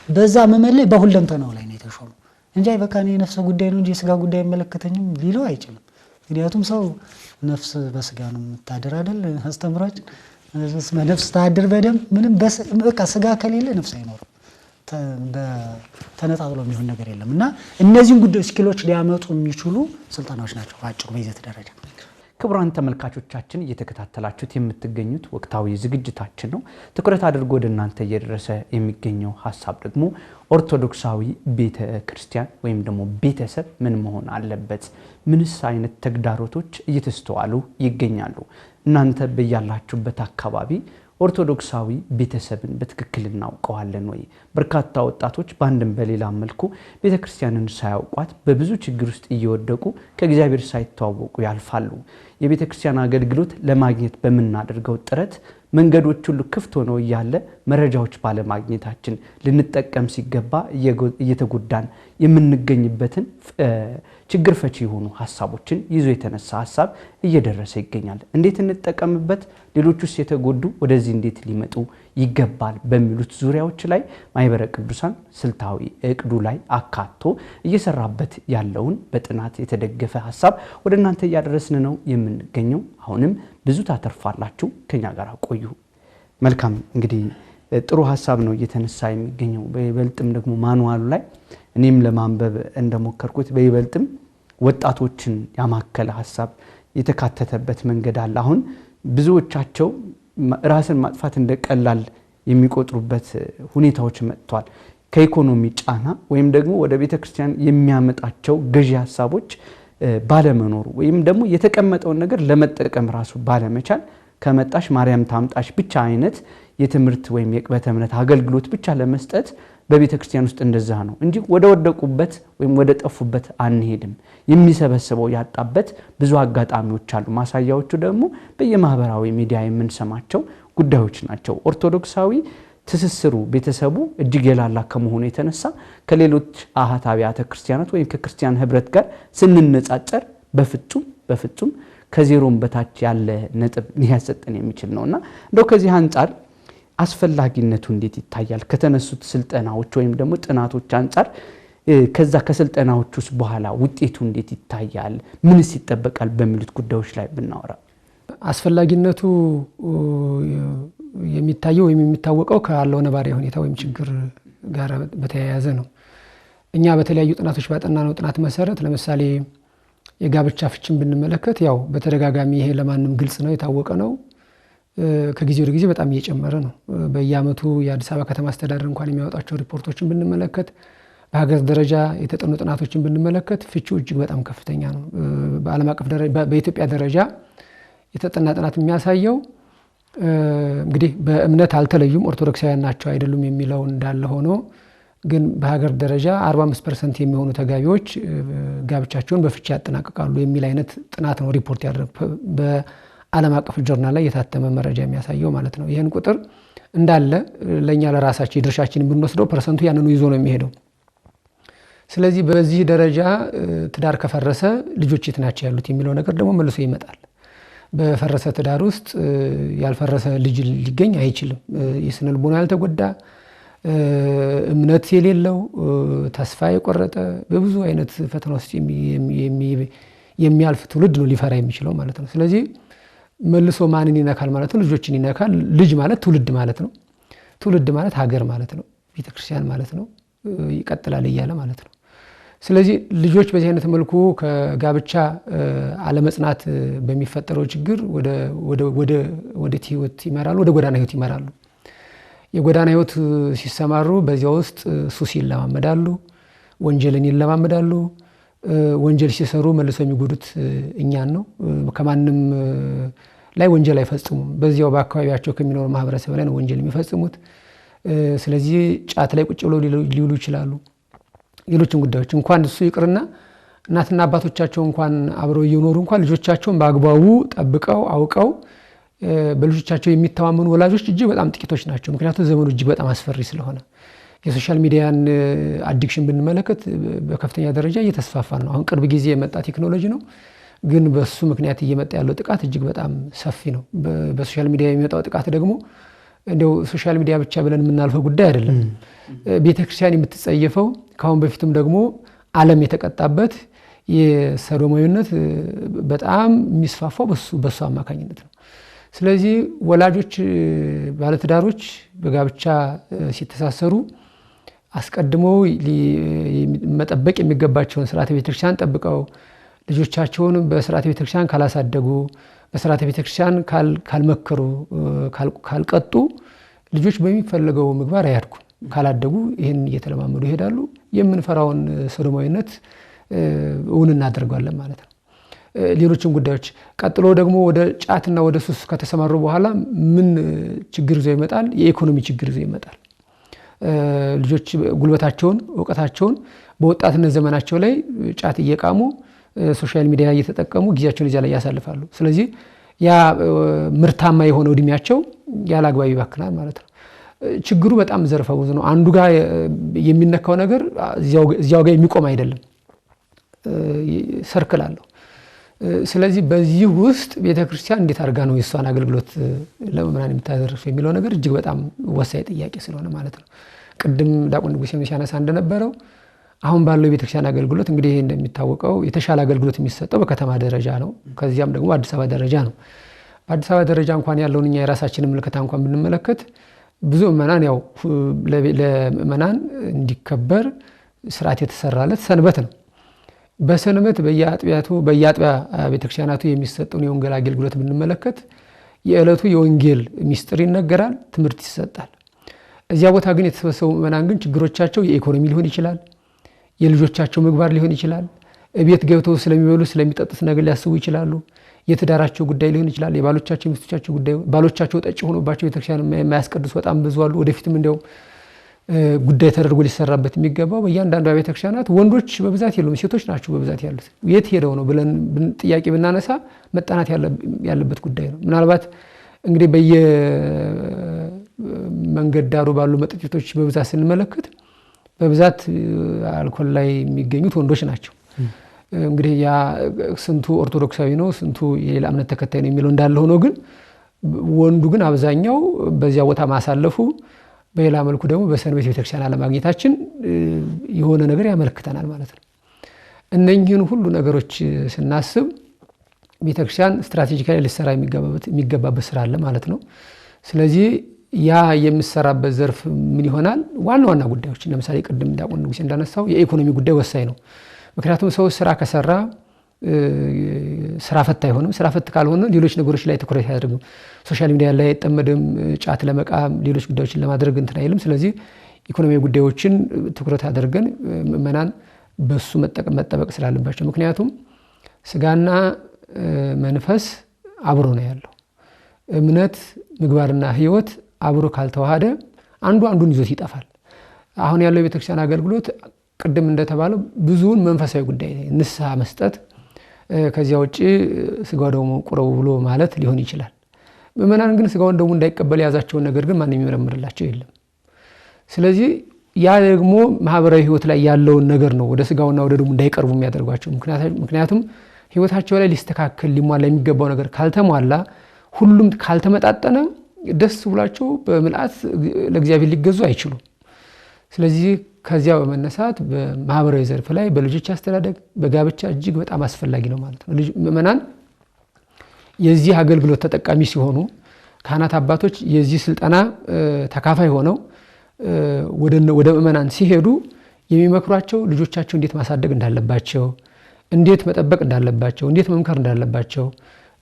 በዛ መመለይ በሁለንተናው ላይ ነው የተሾመው እንጂ አይ በቃ እኔ የነፍስ ጉዳይ ነው እንጂ የስጋ ጉዳይ አይመለከተኝም ሊለው አይችልም። ምክንያቱም ሰው ነፍስ በስጋ ነው የምታድር አይደል? አስተምራችን ነፍስ ታድር በደም ምንም በቃ ስጋ ከሌለ ነፍስ አይኖርም። ተነጣጥሎ የሚሆን ነገር የለም። እና እነዚህን ጉዳዮች ስኪሎች ሊያመጡ የሚችሉ ስልጠናዎች ናቸው በአጭሩ በይዘት ደረጃ። ክቡራን ተመልካቾቻችን እየተከታተላችሁት የምትገኙት ወቅታዊ ዝግጅታችን ነው። ትኩረት አድርጎ ወደ እናንተ እየደረሰ የሚገኘው ሐሳብ ደግሞ ኦርቶዶክሳዊ ቤተ ክርስቲያን ወይም ደግሞ ቤተሰብ ምን መሆን አለበት፣ ምንስ አይነት ተግዳሮቶች እየተስተዋሉ ይገኛሉ፣ እናንተ በያላችሁበት አካባቢ ኦርቶዶክሳዊ ቤተሰብን በትክክል እናውቀዋለን ወይ? በርካታ ወጣቶች በአንድም በሌላ መልኩ ቤተክርስቲያንን ሳያውቋት በብዙ ችግር ውስጥ እየወደቁ ከእግዚአብሔር ሳይተዋወቁ ያልፋሉ። የቤተክርስቲያን አገልግሎት ለማግኘት በመናደርገው ጥረት መንገዶች ሁሉ ክፍት ሆነው ያለ መረጃዎች ባለማግኘታችን ልንጠቀም ሲገባ እየተጎዳን የምንገኝበትን ችግር ፈቺ የሆኑ ሐሳቦችን ይዞ የተነሳ ሐሳብ እየደረሰ ይገኛል። እንዴት እንጠቀምበት፣ ሌሎቹስ የተጎዱ ወደዚህ እንዴት ሊመጡ ይገባል በሚሉት ዙሪያዎች ላይ ማህበረ ቅዱሳን ስልታዊ እቅዱ ላይ አካቶ እየሰራበት ያለውን በጥናት የተደገፈ ሐሳብ ወደ እናንተ እያደረስን ነው የምንገኘው። አሁንም ብዙ ታተርፋላችሁ፣ ከኛ ጋር ቆዩ። መልካም እንግዲህ ጥሩ ሐሳብ ነው እየተነሳ የሚገኘው። በይበልጥም ደግሞ ማኑዋሉ ላይ እኔም ለማንበብ እንደሞከርኩት በይበልጥም ወጣቶችን ያማከለ ሐሳብ የተካተተበት መንገድ አለ። አሁን ብዙዎቻቸው ራስን ማጥፋት እንደቀላል የሚቆጥሩበት ሁኔታዎች መጥቷል። ከኢኮኖሚ ጫና ወይም ደግሞ ወደ ቤተክርስቲያን የሚያመጣቸው ገዢ ሐሳቦች ባለመኖሩ ወይም ደግሞ የተቀመጠውን ነገር ለመጠቀም ራሱ ባለመቻል ከመጣሽ ማርያም ታምጣሽ ብቻ አይነት የትምህርት ወይም የቅበተ እምነት አገልግሎት ብቻ ለመስጠት በቤተክርስቲያን ውስጥ እንደዛ ነው እንጂ ወደ ወደቁበት ወይም ወደ ጠፉበት አንሄድም። የሚሰበሰበው ያጣበት ብዙ አጋጣሚዎች አሉ። ማሳያዎቹ ደግሞ በየማህበራዊ ሚዲያ የምንሰማቸው ጉዳዮች ናቸው። ኦርቶዶክሳዊ ትስስሩ ቤተሰቡ እጅግ የላላ ከመሆኑ የተነሳ ከሌሎች አሃት አብያተ ክርስቲያናት ወይም ከክርስቲያን ህብረት ጋር ስንነጻጸር በፍጹም ከዜሮም በታች ያለ ነጥብ ሊያሰጠን የሚችል ነውና እንደው ከዚህ አንፃር አስፈላጊነቱ እንዴት ይታያል? ከተነሱት ስልጠናዎች ወይም ደግሞ ጥናቶች አንፃር ከዛ ከስልጠናዎቹስ በኋላ ውጤቱ እንዴት ይታያል? ምንስ ይጠበቃል በሚሉት ጉዳዮች ላይ ብናወራ። አስፈላጊነቱ የሚታየው ወይም የሚታወቀው ካለው ነባራዊ ሁኔታ ወይም ችግር ጋር በተያያዘ ነው። እኛ በተለያዩ ጥናቶች ባጠናነው ጥናት መሰረት ለምሳሌ የጋብቻ ፍቺን ብንመለከት ያው በተደጋጋሚ ይሄ ለማንም ግልጽ ነው የታወቀ ነው። ከጊዜ ወደ ጊዜ በጣም እየጨመረ ነው። በየአመቱ የአዲስ አበባ ከተማ አስተዳደር እንኳን የሚያወጣቸው ሪፖርቶችን ብንመለከት በሀገር ደረጃ የተጠኑ ጥናቶችን ብንመለከት ፍቺው እጅግ በጣም ከፍተኛ ነው። በዓለም አቀፍ ደረጃ በኢትዮጵያ ደረጃ የተጠና ጥናት የሚያሳየው እንግዲህ በእምነት አልተለዩም ኦርቶዶክሳውያን ናቸው አይደሉም የሚለው እንዳለ ሆኖ ግን በሀገር ደረጃ 45% የሚሆኑ ተጋቢዎች ጋብቻቸውን በፍቺ ያጠናቅቃሉ የሚል አይነት ጥናት ነው ሪፖርት ያደረገው በዓለም አቀፍ ጆርናል ላይ የታተመ መረጃ የሚያሳየው ማለት ነው። ይሄን ቁጥር እንዳለ ለኛ ለራሳችን የድርሻችንን ብንወስደው ፐርሰንቱ ያንኑ ይዞ ነው የሚሄደው። ስለዚህ በዚህ ደረጃ ትዳር ከፈረሰ ልጆች የት ናቸው ያሉት የሚለው ነገር ደግሞ መልሶ ይመጣል። በፈረሰ ትዳር ውስጥ ያልፈረሰ ልጅ ሊገኝ አይችልም። የስነ ልቦና ያልተጎዳ እምነት የሌለው ተስፋ የቆረጠ በብዙ አይነት ፈተና ውስጥ የሚያልፍ ትውልድ ነው ሊፈራ የሚችለው ማለት ነው። ስለዚህ መልሶ ማንን ይነካል ማለት ነው? ልጆችን ይነካል። ልጅ ማለት ትውልድ ማለት ነው። ትውልድ ማለት ሀገር ማለት ነው። ቤተክርስቲያን ማለት ነው። ይቀጥላል እያለ ማለት ነው። ስለዚህ ልጆች በዚህ አይነት መልኩ ከጋብቻ አለመጽናት በሚፈጠረው ችግር ወደ ህይወት ይመራሉ፣ ወደ ጎዳና ህይወት ይመራሉ። የጎዳና ህይወት ሲሰማሩ በዚያ ውስጥ ሱስ ይለማመዳሉ፣ ወንጀልን ይለማመዳሉ፣ ወንጀል ሲሰሩ መልሰው የሚጎዱት እኛን ነው። ከማንም ላይ ወንጀል አይፈጽሙም። በዚያው በአካባቢያቸው ከሚኖር ማህበረሰብ ላይ ነው ወንጀል የሚፈጽሙት። ስለዚህ ጫት ላይ ቁጭ ብለው ሊውሉ ይችላሉ። ሌሎችን ጉዳዮች እንኳን እሱ ይቅርና እናትና አባቶቻቸው እንኳን አብረው እየኖሩ እንኳን ልጆቻቸውን በአግባቡ ጠብቀው አውቀው በልጆቻቸው የሚተማመኑ ወላጆች እጅግ በጣም ጥቂቶች ናቸው። ምክንያቱም ዘመኑ እጅግ በጣም አስፈሪ ስለሆነ የሶሻል ሚዲያን አዲክሽን ብንመለከት በከፍተኛ ደረጃ እየተስፋፋ ነው። አሁን ቅርብ ጊዜ የመጣ ቴክኖሎጂ ነው፣ ግን በሱ ምክንያት እየመጣ ያለው ጥቃት እጅግ በጣም ሰፊ ነው። በሶሻል ሚዲያ የሚመጣው ጥቃት ደግሞ እንደው ሶሻል ሚዲያ ብቻ ብለን የምናልፈው ጉዳይ አይደለም። ቤተክርስቲያን የምትጸየፈው ካሁን በፊትም ደግሞ ዓለም የተቀጣበት የሰዶማዊነት በጣም የሚስፋፋው በሱ አማካኝነት ነው። ስለዚህ ወላጆች ባለትዳሮች በጋብቻ ሲተሳሰሩ አስቀድመው መጠበቅ የሚገባቸውን ስርዓተ ቤተክርስቲያን ጠብቀው ልጆቻቸውን በስርዓተ ቤተክርስቲያን ካላሳደጉ በስርዓተ ቤተክርስቲያን ካልመከሩ ካልቀጡ ልጆች በሚፈልገው ምግባር አያድጉም። ካላደጉ ይህን እየተለማመዱ ይሄዳሉ። የምንፈራውን ሰዶማዊነት እውን እናደርጋለን ማለት ነው። ሌሎችም ጉዳዮች ቀጥሎ ደግሞ ወደ ጫትና ወደ ሱስ ከተሰማሩ በኋላ ምን ችግር ይዞ ይመጣል? የኢኮኖሚ ችግር ይዞ ይመጣል። ልጆች ጉልበታቸውን ዕውቀታቸውን በወጣትነት ዘመናቸው ላይ ጫት እየቃሙ ሶሻል ሚዲያ እየተጠቀሙ ጊዜያቸውን እዚያ ላይ ያሳልፋሉ። ስለዚህ ያ ምርታማ የሆነው እድሜያቸው ያለ አግባብ ይባክናል ማለት ነው። ችግሩ በጣም ዘርፈ ብዙ ነው። አንዱ ጋር የሚነካው ነገር እዚያው ጋር የሚቆም አይደለም፣ ሰርክል አለው። ስለዚህ በዚህ ውስጥ ቤተክርስቲያን እንዴት አድርጋ ነው የሷን አገልግሎት ለምእመናን የምታደርስ የሚለው ነገር እጅግ በጣም ወሳኝ ጥያቄ ስለሆነ ማለት ነው። ቅድም ዲያቆን ንጉሴ ሲያነሳ እንደነበረው አሁን ባለው የቤተክርስቲያን አገልግሎት እንግዲህ እንደሚታወቀው የተሻለ አገልግሎት የሚሰጠው በከተማ ደረጃ ነው። ከዚያም ደግሞ አዲስ አበባ ደረጃ ነው። በአዲስ አበባ ደረጃ እንኳን ያለውን እኛ የራሳችንን ምልከታ እንኳን ብንመለከት ብዙ ምእመናን ያው ለምእመናን እንዲከበር ስርዓት የተሰራለት ሰንበት ነው። በሰንበት በየአጥቢያ ቤተክርስቲያናቱ የሚሰጠውን የወንጌል አገልግሎት ብንመለከት የዕለቱ የወንጌል ሚስጥር ይነገራል፣ ትምህርት ይሰጣል። እዚያ ቦታ ግን የተሰበሰቡ ምእመናን ግን ችግሮቻቸው የኢኮኖሚ ሊሆን ይችላል፣ የልጆቻቸው ምግባር ሊሆን ይችላል፣ ቤት ገብተው ስለሚበሉ ስለሚጠጡት ነገር ሊያስቡ ይችላሉ፣ የትዳራቸው ጉዳይ ሊሆን ይችላል፣ የባሎቻቸው ሚስቶቻቸው ጉዳይ፣ ባሎቻቸው ጠጭ ሆኖባቸው ቤተክርስቲያን የማያስቀድሱ በጣም ብዙ አሉ። ወደፊትም እንደው ጉዳይ ተደርጎ ሊሰራበት የሚገባው በእያንዳንዱ ቤተክርስቲያናት ወንዶች በብዛት የሉም፣ ሴቶች ናቸው በብዛት ያሉት። የት ሄደው ነው ብለን ጥያቄ ብናነሳ መጣናት ያለበት ጉዳይ ነው። ምናልባት እንግዲህ በየመንገድ ዳሩ ባሉ መጠጥ ቤቶች በብዛት ስንመለከት በብዛት አልኮል ላይ የሚገኙት ወንዶች ናቸው። እንግዲህ ያ ስንቱ ኦርቶዶክሳዊ ነው ስንቱ የሌላ እምነት ተከታይ ነው የሚለው እንዳለ ሆኖ ግን ወንዱ ግን አብዛኛው በዚያ ቦታ ማሳለፉ በሌላ መልኩ ደግሞ በሰንበት ቤተክርስቲያን አለማግኘታችን የሆነ ነገር ያመለክተናል ማለት ነው። እነኚህን ሁሉ ነገሮች ስናስብ ቤተክርስቲያን ስትራቴጂካሊ ሊሰራ የሚገባበት ስራ አለ ማለት ነው። ስለዚህ ያ የምሰራበት ዘርፍ ምን ይሆናል? ዋና ዋና ጉዳዮች ለምሳሌ ቅድም ዲያቆን ንጉሴ እንዳነሳው የኢኮኖሚ ጉዳይ ወሳኝ ነው። ምክንያቱም ሰው ስራ ከሰራ ስራ ፈት አይሆንም። ስራ ፈት ካልሆነ ሌሎች ነገሮች ላይ ትኩረት ያደርጉ ሶሻል ሚዲያ ላይ አይጠመድም፣ ጫት ለመቃም ሌሎች ጉዳዮችን ለማድረግ እንትን አይልም። ስለዚህ ኢኮኖሚ ጉዳዮችን ትኩረት አድርገን ምእመናን በሱ መጠበቅ ስላለባቸው፣ ምክንያቱም ስጋና መንፈስ አብሮ ነው ያለው። እምነት ምግባርና ህይወት አብሮ ካልተዋሃደ አንዱ አንዱን ይዞት ይጠፋል። አሁን ያለው የቤተክርስቲያን አገልግሎት ቅድም እንደተባለው ብዙውን መንፈሳዊ ጉዳይ ንስሐ መስጠት፣ ከዚያ ውጪ ስጋው ደግሞ ቁረቡ ብሎ ማለት ሊሆን ይችላል። ምእመናን ግን ስጋውን ደግሞ እንዳይቀበል ያዛቸውን ነገር ግን ማንም የሚመረምርላቸው የለም። ስለዚህ ያ ደግሞ ማህበራዊ ህይወት ላይ ያለውን ነገር ነው ወደ ስጋውና ወደ ደሙ እንዳይቀርቡ የሚያደርጓቸው። ምክንያቱም ህይወታቸው ላይ ሊስተካከል ሊሟላ የሚገባው ነገር ካልተሟላ፣ ሁሉም ካልተመጣጠነ ደስ ብሏቸው በምልአት ለእግዚአብሔር ሊገዙ አይችሉም። ስለዚህ ከዚያ በመነሳት በማህበራዊ ዘርፍ ላይ በልጆች አስተዳደግ በጋብቻ እጅግ በጣም አስፈላጊ ነው ማለት ነው። ምእመናን የዚህ አገልግሎት ተጠቃሚ ሲሆኑ ካህናት አባቶች የዚህ ስልጠና ተካፋይ ሆነው ወደ ምእመናን ሲሄዱ የሚመክሯቸው ልጆቻቸው እንዴት ማሳደግ እንዳለባቸው፣ እንዴት መጠበቅ እንዳለባቸው፣ እንዴት መምከር እንዳለባቸው፣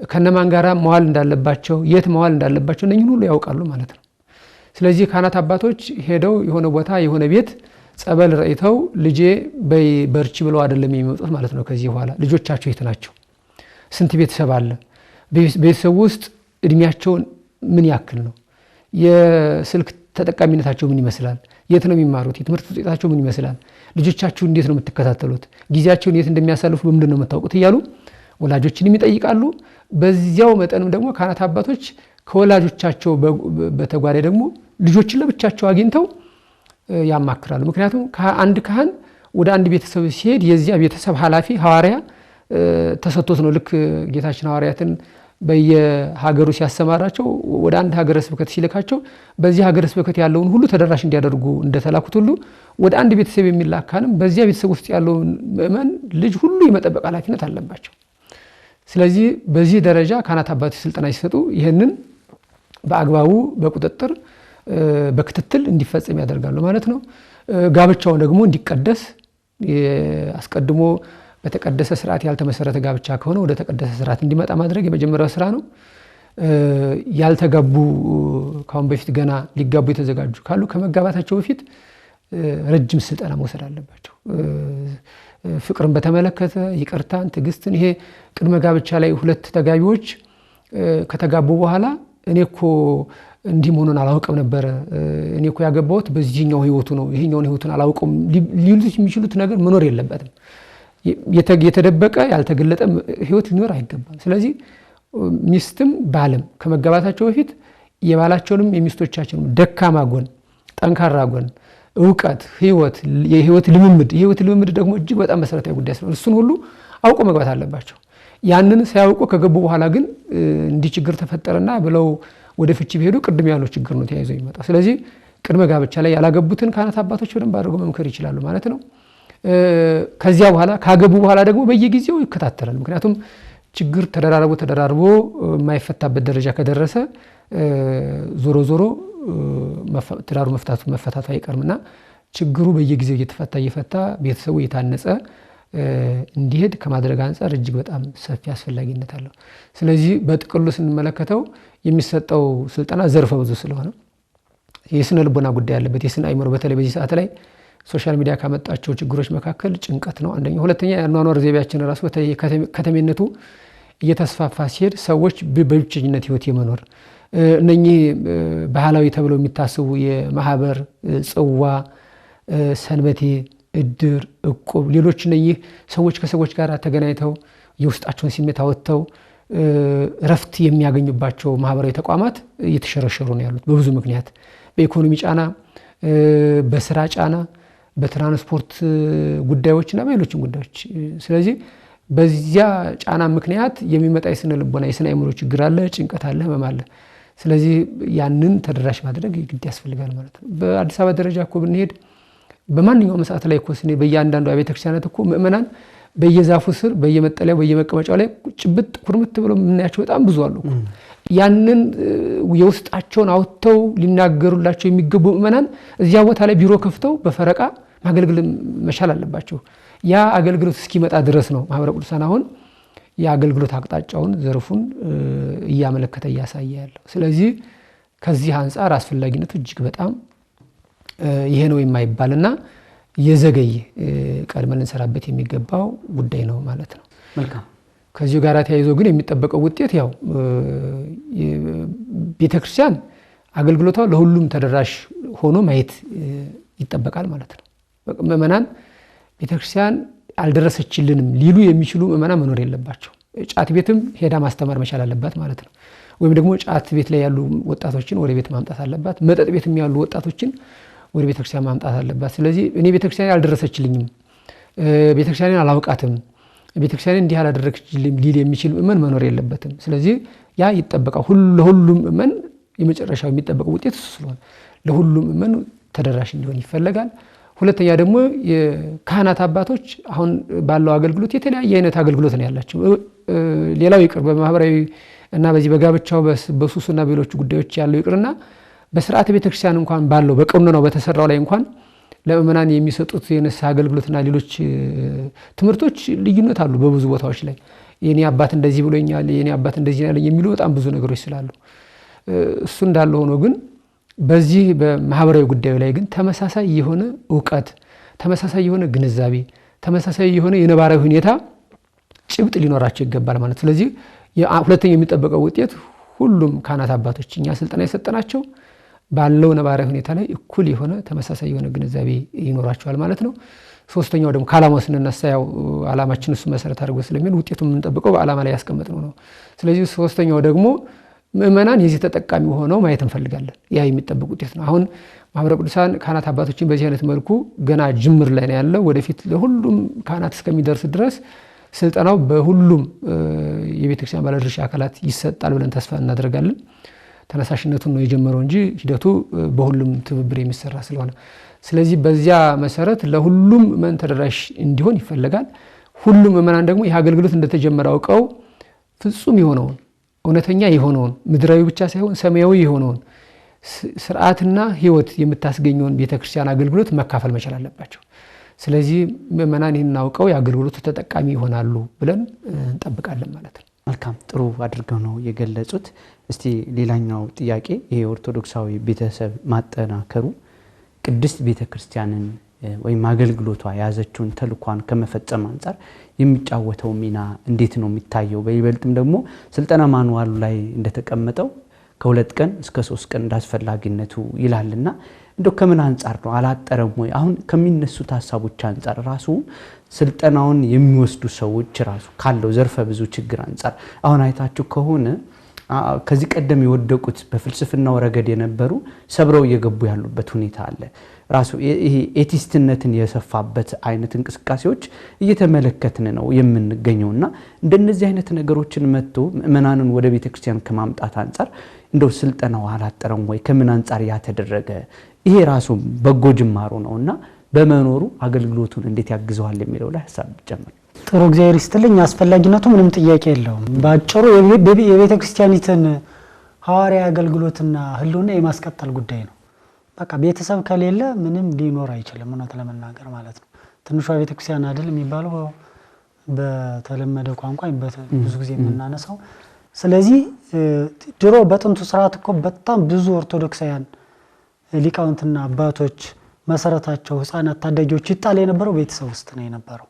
ከነማን ጋራ መዋል እንዳለባቸው፣ የት መዋል እንዳለባቸው እነኚህን ሁሉ ያውቃሉ ማለት ነው። ስለዚህ ካህናት አባቶች ሄደው የሆነ ቦታ የሆነ ቤት ጸበል ረይተው ልጄ በርቺ ብለው አይደለም የሚመጡት ማለት ነው። ከዚህ በኋላ ልጆቻቸው የት ናቸው? ስንት ቤተሰብ አለ? ቤተሰብ ውስጥ እድሜያቸው ምን ያክል ነው? የስልክ ተጠቃሚነታቸው ምን ይመስላል? የት ነው የሚማሩት? የትምህርት ውጤታቸው ምን ይመስላል? ልጆቻችሁ እንዴት ነው የምትከታተሉት? ጊዜያቸውን የት እንደሚያሳልፉ በምንድን ነው የምታውቁት? እያሉ ወላጆችንም ይጠይቃሉ። በዚያው መጠንም ደግሞ ካህናት አባቶች ከወላጆቻቸው በተጓዳኝ ደግሞ ልጆችን ለብቻቸው አግኝተው ያማክራሉ። ምክንያቱም አንድ ካህን ወደ አንድ ቤተሰብ ሲሄድ የዚያ ቤተሰብ ኃላፊ ሐዋርያ ተሰጥቶት ነው። ልክ ጌታችን ሐዋርያትን በየሀገሩ ሲያሰማራቸው ወደ አንድ ሀገረ ስብከት ሲልካቸው በዚህ ሀገረ ስብከት ያለውን ሁሉ ተደራሽ እንዲያደርጉ እንደተላኩት ሁሉ ወደ አንድ ቤተሰብ የሚላክ ካህንም በዚያ ቤተሰብ ውስጥ ያለውን ምእመን ልጅ ሁሉ የመጠበቅ ኃላፊነት አለባቸው። ስለዚህ በዚህ ደረጃ ካህናት አባቶች ስልጠና ሲሰጡ ይህንን በአግባቡ በቁጥጥር በክትትል እንዲፈጸም ያደርጋሉ ማለት ነው። ጋብቻው ደግሞ እንዲቀደስ አስቀድሞ በተቀደሰ ስርዓት ያልተመሰረተ ጋብቻ ከሆነ ወደ ተቀደሰ ስርዓት እንዲመጣ ማድረግ የመጀመሪያው ስራ ነው። ያልተጋቡ ካሁን በፊት ገና ሊጋቡ የተዘጋጁ ካሉ ከመጋባታቸው በፊት ረጅም ስልጠና መውሰድ አለባቸው። ፍቅርን በተመለከተ ይቅርታን፣ ትዕግስትን። ይሄ ቅድመ ጋብቻ ላይ ሁለት ተጋቢዎች ከተጋቡ በኋላ እኔ እኮ እንዲህ መሆኑን አላውቅም ነበረ፣ እኔ እኮ ያገባሁት በዚህኛው ህይወቱ ነው፣ ይሄኛውን ህይወቱን አላውቅም ሊሉት የሚችሉት ነገር መኖር የለበትም። የተደበቀ ያልተገለጠ ህይወት ሊኖር አይገባም። ስለዚህ ሚስትም ባልም ከመጋባታቸው በፊት የባላቸውንም የሚስቶቻቸውንም ደካማ ጎን፣ ጠንካራ ጎን፣ እውቀት፣ የህይወት ልምምድ ደግሞ እጅግ በጣም መሰረታዊ ጉዳይ ስለሆነ እሱን ሁሉ አውቆ መግባት አለባቸው። ያንን ሳያውቁ ከገቡ በኋላ ግን እንዲህ ችግር ተፈጠረና ብለው ወደ ፍቺ ቢሄዱ ቅድም ያለው ችግር ነው ተያይዞ የሚመጣው። ስለዚህ ቅድመ ጋብቻ ላይ ያላገቡትን ካህናት አባቶች በደንብ አድርገው መምከር ይችላሉ ማለት ነው። ከዚያ በኋላ ካገቡ በኋላ ደግሞ በየጊዜው ይከታተላል። ምክንያቱም ችግር ተደራርቦ የማይፈታበት ደረጃ ከደረሰ ዞሮ ትዳሩ መፈታቱ አይቀርምና ችግሩ በየጊዜው እየተፈታ ቤተሰቡ እየታነጸ እንዲሄድ ከማድረግ አንፃር እጅግ በጣም ሰፊ አስፈላጊነት አለው። ስለዚህ በጥቅሉ ስንመለከተው የሚሰጠው ስልጠና ዘርፈ ብዙ ስለሆነ የስነ ልቦና ጉዳይ ያለበት የስነ አእምሮ በተለይ በዚህ ሰዓት ላይ ሶሻል ሚዲያ ካመጣቸው ችግሮች መካከል ጭንቀት ነው አንደኛ። ሁለተኛ የአኗኗር ዘይቤያችን ራሱ ከተሜነቱ እየተስፋፋ ሲሄድ ሰዎች በብቸኝነት ህይወት የመኖር እነኚህ ባህላዊ ተብለው የሚታሰቡ የማህበር ጽዋ፣ ሰንበቴ፣ እድር፣ እቁብ ሌሎች እነኚህ ሰዎች ከሰዎች ጋር ተገናኝተው የውስጣቸውን ስሜት አወጥተው ረፍት የሚያገኙባቸው ማህበራዊ ተቋማት እየተሸረሸሩ ነው ያሉት በብዙ ምክንያት በኢኮኖሚ ጫና፣ በስራ ጫና፣ በትራንስፖርት ጉዳዮችና በሌሎችም ጉዳዮች። ስለዚህ በዚያ ጫና ምክንያት የሚመጣ የስነ ልቦና የስነ አእምሮ ችግር አለ፣ ጭንቀት አለ፣ ህመም አለ። ስለዚህ ያንን ተደራሽ ማድረግ ግድ ያስፈልጋል ማለት ነው። በአዲስ አበባ ደረጃ እኮ ብንሄድ በማንኛውም ሰዓት ላይ እኮ ስኔ በእያንዳንዱ አብያተ ክርስቲያናት እኮ ምእመናን በየዛፉ ስር በየመጠለያው በየመቀመጫው ላይ ጭብጥ ኩርምት ብለው የምናያቸው በጣም ብዙ አሉ። ያንን የውስጣቸውን አውጥተው ሊናገሩላቸው የሚገቡ ምእመናን እዚያ ቦታ ላይ ቢሮ ከፍተው በፈረቃ ማገልገል መቻል አለባቸው። ያ አገልግሎት እስኪመጣ ድረስ ነው ማህበረ ቅዱሳን አሁን የአገልግሎት አቅጣጫውን ዘርፉን እያመለከተ እያሳየ ያለው። ስለዚህ ከዚህ አንፃር አስፈላጊነቱ እጅግ በጣም ይሄ ነው የማይባልና የዘገየ ቀድመን እንሰራበት የሚገባው ጉዳይ ነው ማለት ነው። መልካም። ከዚሁ ጋር ተያይዞ ግን የሚጠበቀው ውጤት ያው ቤተክርስቲያን አገልግሎቷ ለሁሉም ተደራሽ ሆኖ ማየት ይጠበቃል ማለት ነው። ምእመናን ቤተክርስቲያን አልደረሰችልንም ሊሉ የሚችሉ ምእመናን መኖር የለባቸው። ጫት ቤትም ሄዳ ማስተማር መቻል አለባት ማለት ነው። ወይም ደግሞ ጫት ቤት ላይ ያሉ ወጣቶችን ወደ ቤት ማምጣት አለባት። መጠጥ ቤትም ያሉ ወጣቶችን ወደ ቤተክርስቲያን ማምጣት አለባት። ስለዚህ እኔ ቤተክርስቲያን አልደረሰችልኝም፣ ቤተክርስቲያንን አላውቃትም፣ ቤተክርስቲያን እንዲህ አላደረገችልኝም ሊል የሚችል ምእመን መኖር የለበትም። ስለዚህ ያ ይጠበቃል። ለሁሉም ምእመን የመጨረሻው የሚጠበቀው ውጤት እሱ ስለሆነ ለሁሉም ምእመን ተደራሽ እንዲሆን ይፈለጋል። ሁለተኛ ደግሞ የካህናት አባቶች አሁን ባለው አገልግሎት የተለያየ አይነት አገልግሎት ነው ያላቸው። ሌላው ይቅር በማህበራዊ እና በዚህ በጋብቻው በሱሱና በሌሎች ጉዳዮች ያለው ይቅርና በስርዓተ ቤተክርስቲያን እንኳን ባለው በቀኖናው በተሰራው ላይ እንኳን ለምእመናን የሚሰጡት የንስሐ አገልግሎትና ሌሎች ትምህርቶች ልዩነት አሉ። በብዙ ቦታዎች ላይ የኔ አባት እንደዚህ ብሎኛል፣ የኔ አባት እንደዚህ ያለኝ የሚሉ በጣም ብዙ ነገሮች ስላሉ እሱ እንዳለ ሆኖ ግን በዚህ በማህበራዊ ጉዳዩ ላይ ግን ተመሳሳይ የሆነ ዕውቀት፣ ተመሳሳይ የሆነ ግንዛቤ፣ ተመሳሳይ የሆነ የነባራዊ ሁኔታ ጭብጥ ሊኖራቸው ይገባል ማለት። ስለዚህ ሁለተኛው የሚጠበቀው ውጤት ሁሉም ካህናት አባቶች እኛ ስልጠና የሰጠናቸው ባለው ነባራዊ ሁኔታ ላይ እኩል የሆነ ተመሳሳይ የሆነ ግንዛቤ ይኖራቸዋል ማለት ነው። ሶስተኛው ደግሞ ከዓላማው ስንነሳ ያው ዓላማችን እሱ መሰረት አድርጎ ስለሚሆን ውጤቱን የምንጠብቀው በዓላማ ላይ ያስቀመጥነው ነው። ስለዚህ ሶስተኛው ደግሞ ምእመናን የዚህ ተጠቃሚ ሆነው ማየት እንፈልጋለን። ያ የሚጠበቅ ውጤት ነው። አሁን ማህበረ ቅዱሳን ካህናት አባቶችን በዚህ አይነት መልኩ ገና ጅምር ላይ ነው ያለው። ወደፊት ለሁሉም ካህናት እስከሚደርስ ድረስ ስልጠናው በሁሉም የቤተክርስቲያን ባለድርሻ አካላት ይሰጣል ብለን ተስፋ እናደርጋለን። ተነሳሽነቱን ነው የጀመረው እንጂ ሂደቱ በሁሉም ትብብር የሚሰራ ስለሆነ፣ ስለዚህ በዚያ መሰረት ለሁሉም ምእመን ተደራሽ እንዲሆን ይፈልጋል። ሁሉም ምእመናን ደግሞ ይህ አገልግሎት እንደተጀመረ አውቀው ፍጹም የሆነውን እውነተኛ የሆነውን ምድራዊ ብቻ ሳይሆን ሰማያዊ የሆነውን ስርዓትና ሕይወት የምታስገኘውን ቤተክርስቲያን አገልግሎት መካፈል መቻል አለባቸው። ስለዚህ ምእመናን ይህን አውቀው የአገልግሎቱ ተጠቃሚ ይሆናሉ ብለን እንጠብቃለን ማለት ነው። መልካም፣ ጥሩ አድርገው ነው የገለጹት። እስቲ ሌላኛው ጥያቄ ይሄ ኦርቶዶክሳዊ ቤተሰብ ማጠናከሩ ቅድስት ቤተክርስቲያንን ወይም አገልግሎቷ የያዘችውን ተልኳን ከመፈጸም አንጻር የሚጫወተው ሚና እንዴት ነው የሚታየው? በይበልጥም ደግሞ ስልጠና ማንዋሉ ላይ እንደተቀመጠው ከ2 ቀን እስከ 3 ቀን እንዳስፈላጊነቱ ይላልና እንደው ከምን አንጻር ነው አላጠረም ወይ? አሁን ከሚነሱት ሐሳቦች አንጻር ራሱ ስልጠናውን የሚወስዱ ሰዎች ራሱ ካለው ዘርፈ ብዙ ችግር አንጻር አሁን አይታችሁ ከሆነ ከዚህ ቀደም የወደቁት በፍልስፍናው ረገድ የነበሩ ሰብረው እየገቡ ያሉበት ሁኔታ አለ። ራሱ ይሄ ኤቲስትነትን የሰፋበት አይነት እንቅስቃሴዎች እየተመለከትን ነው የምንገኘውና እንደነዚህ አይነት ነገሮችን መጥቶ ምእመናንን ወደ ቤተክርስቲያን ከማምጣት አንጻር እንደው ስልጠናው አላጠረም ወይ? ከምን አንጻር ያተደረገ ይሄ ራሱ በጎ ጅማሩ ነውና በመኖሩ አገልግሎቱን እንዴት ያግዘዋል የሚለው ላይ ሐሳብ ጀመር። ጥሩ፣ እግዚአብሔር ይስጥልኝ። አስፈላጊነቱ ምንም ጥያቄ የለውም። ባጭሩ የቤተክርስቲያኒትን ሐዋርያዊ አገልግሎትና ህልውና የማስቀጠል ጉዳይ ነው። በቃ ቤተሰብ ከሌለ ምንም ሊኖር አይችልም፣ እውነት ለመናገር ማለት ነው። ትንሿ ቤተክርስቲያን አይደል የሚባለው በተለመደ ቋንቋ ብዙ ጊዜ የምናነሳው። ስለዚህ ድሮ በጥንቱ ስርዓት እኮ በጣም ብዙ ኦርቶዶክሳውያን ሊቃውንትና አባቶች መሰረታቸው ህፃናት፣ ታዳጊዎች ይጣል የነበረው ቤተሰብ ውስጥ ነው የነበረው።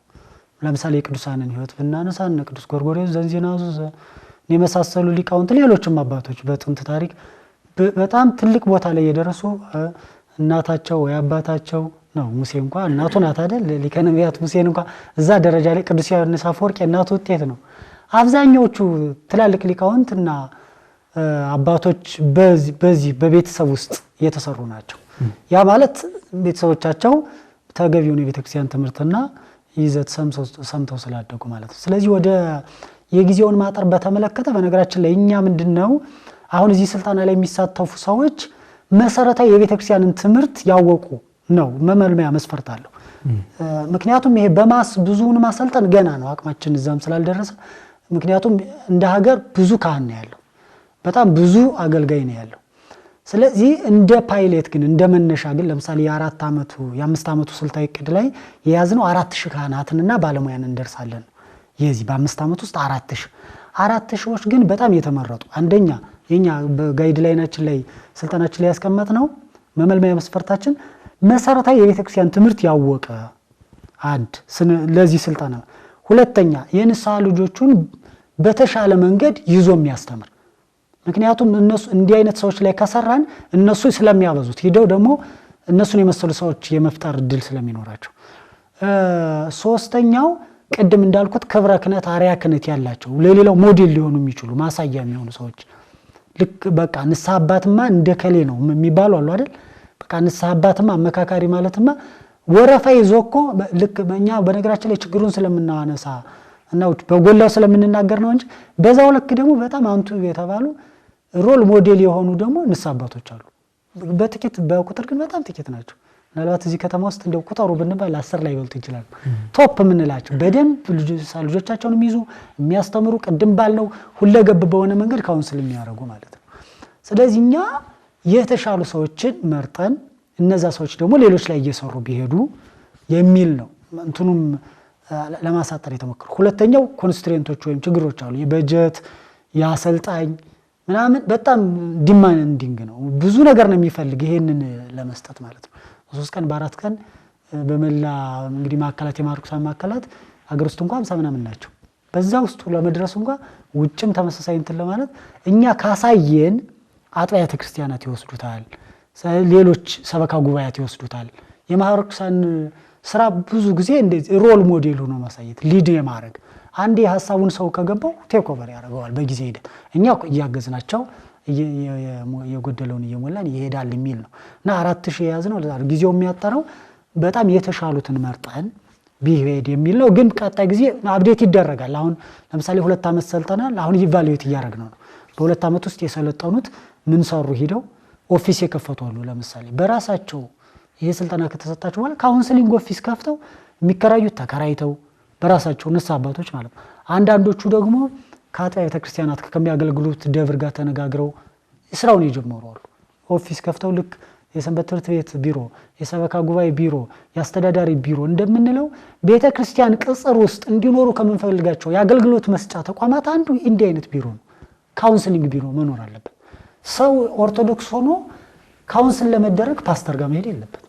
ለምሳሌ የቅዱሳንን ህይወት ብናነሳ እነ ቅዱስ ጎርጎርዮስ ዘንዚናዙ የመሳሰሉ ሊቃውንት፣ ሌሎችም አባቶች በጥንት ታሪክ በጣም ትልቅ ቦታ ላይ የደረሱ እናታቸው ወይ አባታቸው ነው። ሙሴ እንኳን እናቱ ናት አይደል? ሊቀ ነቢያት ሙሴን እንኳን እዛ ደረጃ ላይ ቅዱስ ዮሐንስ አፈወርቅ የእናቱ ውጤት ነው። አብዛኛዎቹ ትላልቅ ሊቃውንትና አባቶች በዚህ በቤተሰብ ውስጥ የተሰሩ ናቸው። ያ ማለት ቤተሰቦቻቸው ተገቢውን የቤተክርስቲያን ትምህርትና ይዘት ሰምተው ስላደጉ ማለት ነው። ስለዚህ ወደ የጊዜውን ማጠር በተመለከተ በነገራችን ላይ እኛ ምንድነው አሁን እዚህ ስልጣና ላይ የሚሳተፉ ሰዎች መሰረታዊ የቤተክርስቲያንን ትምህርት ያወቁ ነው መመልመያ መስፈርት አለው። ምክንያቱም ይሄ በማስ ብዙውን ማሰልጠን ገና ነው፣ አቅማችን እዛም ስላልደረሰ። ምክንያቱም እንደ ሀገር ብዙ ካህን ነው ያለው፣ በጣም ብዙ አገልጋይ ነው ያለው። ስለዚህ እንደ ፓይሌት ግን እንደ መነሻ ግን ለምሳሌ የ5 ዓመቱ ስልታዊ እቅድ ላይ የያዝነው 4000 ካህናትንና ባለሙያን እንደርሳለን። የዚህ በ5 ዓመት ውስጥ 4000ዎች ግን በጣም የተመረጡ አንደኛ የኛ በጋይድላይናችን ላይ ስልጠናችን ላይ ያስቀመጥነው መመልመያ መስፈርታችን መሰረታዊ የቤተክርስቲያን ትምህርት ያወቀ ለዚህ ስልጠና፣ ሁለተኛ የንስሐ ልጆቹን በተሻለ መንገድ ይዞ የሚያስተምር። ምክንያቱም እነሱ እንዲህ አይነት ሰዎች ላይ ከሰራን እነሱ ስለሚያበዙት ሄደው ደግሞ እነሱን የመሰሉ ሰዎች የመፍጠር እድል ስለሚኖራቸው፣ ሶስተኛው ቅድም እንዳልኩት ክብረ ክህነት አርያ ክህነት ያላቸው ለሌላው ሞዴል ሊሆኑ የሚችሉ ማሳያ የሚሆኑ ሰዎች። ልክ በቃ ንስሐ አባትማ እንደከሌ ነው የሚባሉ አሉ አይደል? በቃ ንስሐ አባትማ አመካካሪ ማለትማ ወረፋ ይዞ እኮ ልክ እኛ በነገራችን ላይ ችግሩን ስለምናነሳ እና በጎላው ስለምንናገር ነው እንጂ በዛው ልክ ደግሞ በጣም አንቱ የተባሉ ሮል ሞዴል የሆኑ ደግሞ ንስሐ አባቶች አሉ። በቁጥር ግን በጣም ጥቂት ናቸው። ምናልባት እዚህ ከተማ ውስጥ እንደው ቁጥሩ ብንባል 10 ላይ ይበልጡ ይችላሉ። ቶፕ የምንላቸው በደንብ ልጆቻቸውን የሚይዙ የሚያስተምሩ፣ ቅድም ባልነው ሁለገብ በሆነ መንገድ ካውንስል የሚያደርጉ ማለት ነው። ስለዚህ እኛ የተሻሉ ሰዎችን መርጠን እነዛ ሰዎች ደግሞ ሌሎች ላይ እየሰሩ ቢሄዱ የሚል ነው እንትኑም ለማሳጠር የተሞከረው። ሁለተኛው ኮንስትሬንቶች ወይም ችግሮች አሉ። የበጀት፣ የአሰልጣኝ ምናምን በጣም ዲማንዲንግ ነው። ብዙ ነገር ነው የሚፈልግ ይሄንን ለመስጠት ማለት ነው። በ3 ቀን በ4 ቀን በመላ እንግዲህ ማዕከላት የማርኩሳን ማዕከላት ሀገር ውስጥ እንኳን 50 ምናምን ናቸው። በዛ ውስጥ ለመድረስ እንኳን ውጭም ተመሳሳይ እንትን ለማለት እኛ ካሳየን አጥቢያ ቤተክርስቲያናት ይወስዱታል፣ ሌሎች ሰበካ ጉባኤያት ይወስዱታል። የማርኩሳን ስራ ብዙ ጊዜ እንደዚህ ሮል ሞዴል ሆኖ ማሳየት ሊድ የማድረግ አንዴ ሀሳቡን ሰው ከገባው ቴክ ኦቨር ያደርገዋል በጊዜ ሂደት። እኛ እያገዝናቸው የጎደለውን እየሞላን ይሄዳል የሚል ነው እና 4000 የያዝነው ጊዜው የሚያጠረው በጣም የተሻሉትን መርጠን ቢሄድ የሚል ነው። ግን ቀጣይ ጊዜ አፕዴት ይደረጋል። አሁን ለምሳሌ 2 ዓመት ሰልጠናል። አሁን ኢቫሉዌት እያደረግነው ነው። በ2 ዓመት ውስጥ የሰለጠኑት ምን ሰሩ ሂደው ኦፊስ የከፈቱ አሉ። ለምሳሌ በራሳቸው ይሄ ስልጠና ከተሰጣቸው በኋላ ካውንስሊንግ ኦፊስ ከፍተው የሚከራዩት ተከራይተው በራሳቸው ንስሐ አባቶች ማለት ነው። አንዳንዶቹ ደግሞ ከአጥቢያ ቤተክርስቲያናት ከሚያገለግሉት ደብር ጋር ተነጋግረው ስራውን የጀመሩ አሉ። ኦፊስ ከፍተው ልክ የሰንበት ትምህርት ቤት ቢሮ፣ የሰበካ ጉባኤ ቢሮ፣ የአስተዳዳሪ ቢሮ እንደምንለው ቤተክርስቲያን ቅጽር ውስጥ እንዲኖሩ ከምንፈልጋቸው የአገልግሎት መስጫ ተቋማት አንዱ እንዲህ አይነት ቢሮ ነው። ካውንስሊንግ ቢሮ መኖር አለበት። ሰው ኦርቶዶክስ ሆኖ ካውንስል ለመደረግ ፓስተር ጋር መሄድ የለበትም፣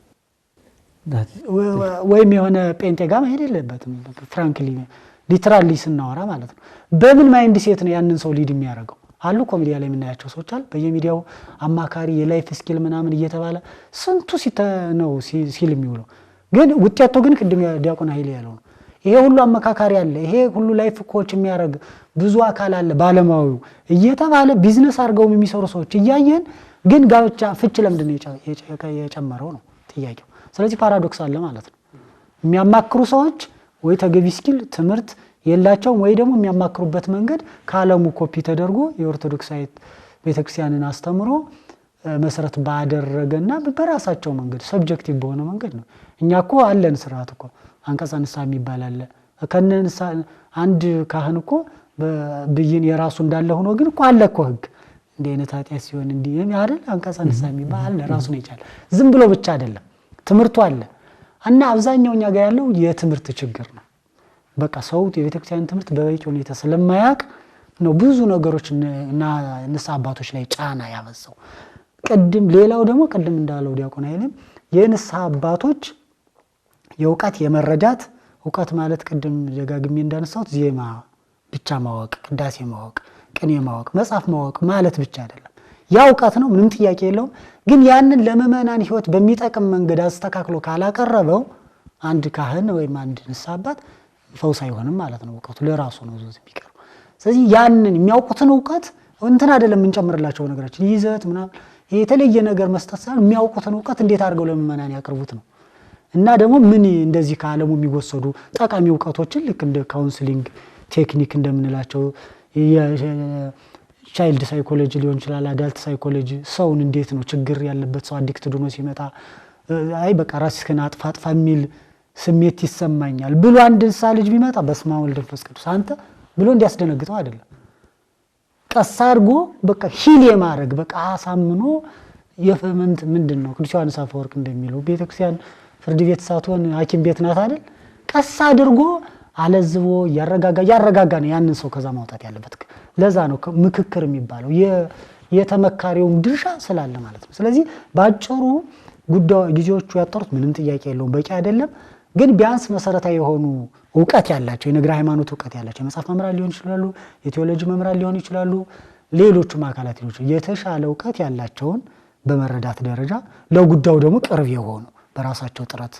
ወይም የሆነ ጴንጤ ጋር መሄድ የለበትም። ፍራንክሊ ሊትራሊ ስናወራ ማለት ነው። በምን ማይንድ ሴት ነው ያንን ሰው ሊድ የሚያደርገው? አሉ ኮሚዲያ ላይ የምናያቸው ሰዎች አሉ። በየሚዲያው አማካሪ የላይፍ ስኪል ምናምን እየተባለ ስንቱ ነው ሲል የሚውለው። ግን ውጤቱ ግን ቅድም ዲያቆን ኃይሌ ያለው ነው። ይሄ ሁሉ አመካካሪ አለ፣ ይሄ ሁሉ ላይፍ ኮች የሚያደርግ ብዙ አካል አለ ባለሙያው እየተባለ ቢዝነስ አድርገው የሚሰሩ ሰዎች እያየን ግን ጋብቻ ፍች ለምንድን ነው የጨመረው ነው ጥያቄው። ስለዚህ ፓራዶክስ አለ ማለት ነው። የሚያማክሩ ሰዎች ወይ ተገቢ ስኪል ትምህርት የላቸውም ወይ ደግሞ የሚያማክሩበት መንገድ ከዓለሙ ኮፒ ተደርጎ የኦርቶዶክሳዊት ቤተክርስቲያንን አስተምሮ መሰረት ባደረገና በራሳቸው መንገድ ሰብጀክቲቭ በሆነ መንገድ ነው። እኛ እኮ አለን ስርዓት እኮ አንቀጸ ንስሐ የሚባል አለ። ከነንሳ አንድ ካህን እኮ በብይን የራሱ እንዳለ ሆኖ ግን እኮ አለ እኮ ህግ እንደ አይነት ኃጢአት ሲሆን እንዲህ አይደል አንቀጸ ንስሐ የሚባል አለ ራሱን ይቻላል። ዝም ብሎ ብቻ አይደለም ትምህርቱ አለ እና አብዛኛው እኛ ጋር ያለው የትምህርት ችግር ነው። በቃ ሰው የቤተክርስቲያን ትምህርት በበቂ ሁኔታ ስለማያውቅ ነው ብዙ ነገሮች እና ንስሐ አባቶች ላይ ጫና ያበዛው። ሌላው ደግሞ ቅድም እንዳለው ዲያቆን ኃይሌም የንስሐ አባቶች የእውቀት የመረዳት እውቀት ማለት ቅድም ደጋግሜ እንዳነሳሁት ዜማ ብቻ ማወቅ፣ ቅዳሴ ማወቅ፣ ቅኔ ማወቅ፣ መጽሐፍ ማወቅ ማለት ብቻ አይደለም። ያ እውቀት ነው፣ ምንም ጥያቄ የለውም። ግን ያንን ለምእመናን ህይወት በሚጠቅም መንገድ አስተካክሎ ካላቀረበው አንድ ካህን ወይም አንድ ንስሐ አባት ፈውስ አይሆንም ማለት ነው። እውቀቱ ለራሱ ነው ዞት የሚቀርብ። ስለዚህ ያንን የሚያውቁትን እውቀት እንትን አይደለም የምንጨምርላቸው ነገራችን ይዘት ምናምን የተለየ ነገር መስጠት ሳይሆን የሚያውቁትን እውቀት እንዴት አድርገው ለምእመናን ያቀርቡት ነው። እና ደግሞ ምን እንደዚህ ከዓለሙ የሚወሰዱ ጠቃሚ እውቀቶችን ልክ እንደ ካውንስሊንግ ቴክኒክ እንደምንላቸው ቻይልድ ሳይኮሎጂ ሊሆን ይችላል፣ አዳልት ሳይኮሎጂ ሰውን እንዴት ነው ችግር ያለበት ሰው አዲክትድ ሆኖ ሲመጣ አይ በቃ ራስህን አጥፋ የሚል ስሜት ይሰማኛል ብሎ አንድ እንስሳ ልጅ ቢመጣ በስመ አብ ወወልድ ወመንፈስ ቅዱስ አንተ ብሎ እንዲያስደነግጠው አይደለም። ቀስ አድርጎ በቃ ሂል የማድረግ በቃ አሳምኖ የፈመንት ምንድነው ቅዱስ ዮሐንስ አፈወርቅ እንደሚለው ቤተክርስቲያን ፍርድ ቤት ሳትሆን ሐኪም ቤት ናት አይደል? ቀስ አድርጎ አለዝቦ ያረጋጋ ነው ያንን ሰው ከዛ ማውጣት ያለበት። ለዛ ነው ምክክር የሚባለው የተመካሪውን ድርሻ ስላለ ማለት ነው። ስለዚህ ባጭሩ ጊዜዎቹ ያጠሩት ምንም ጥያቄ የለውም፣ በቂ አይደለም። ግን ቢያንስ መሰረታዊ የሆኑ እውቀት ያላቸው የነገረ ሃይማኖት እውቀት ያላቸው የመጽሐፍ መምህራን ሊሆን ይችላሉ፣ የቴዎሎጂ መምህራን ሊሆን ይችላሉ፣ ሌሎችም አካላት ሊሆን ይችላሉ። የተሻለ እውቀት ያላቸውን በመረዳት ደረጃ ለጉዳዩ ደግሞ ቅርብ የሆኑ በራሳቸው ጥረት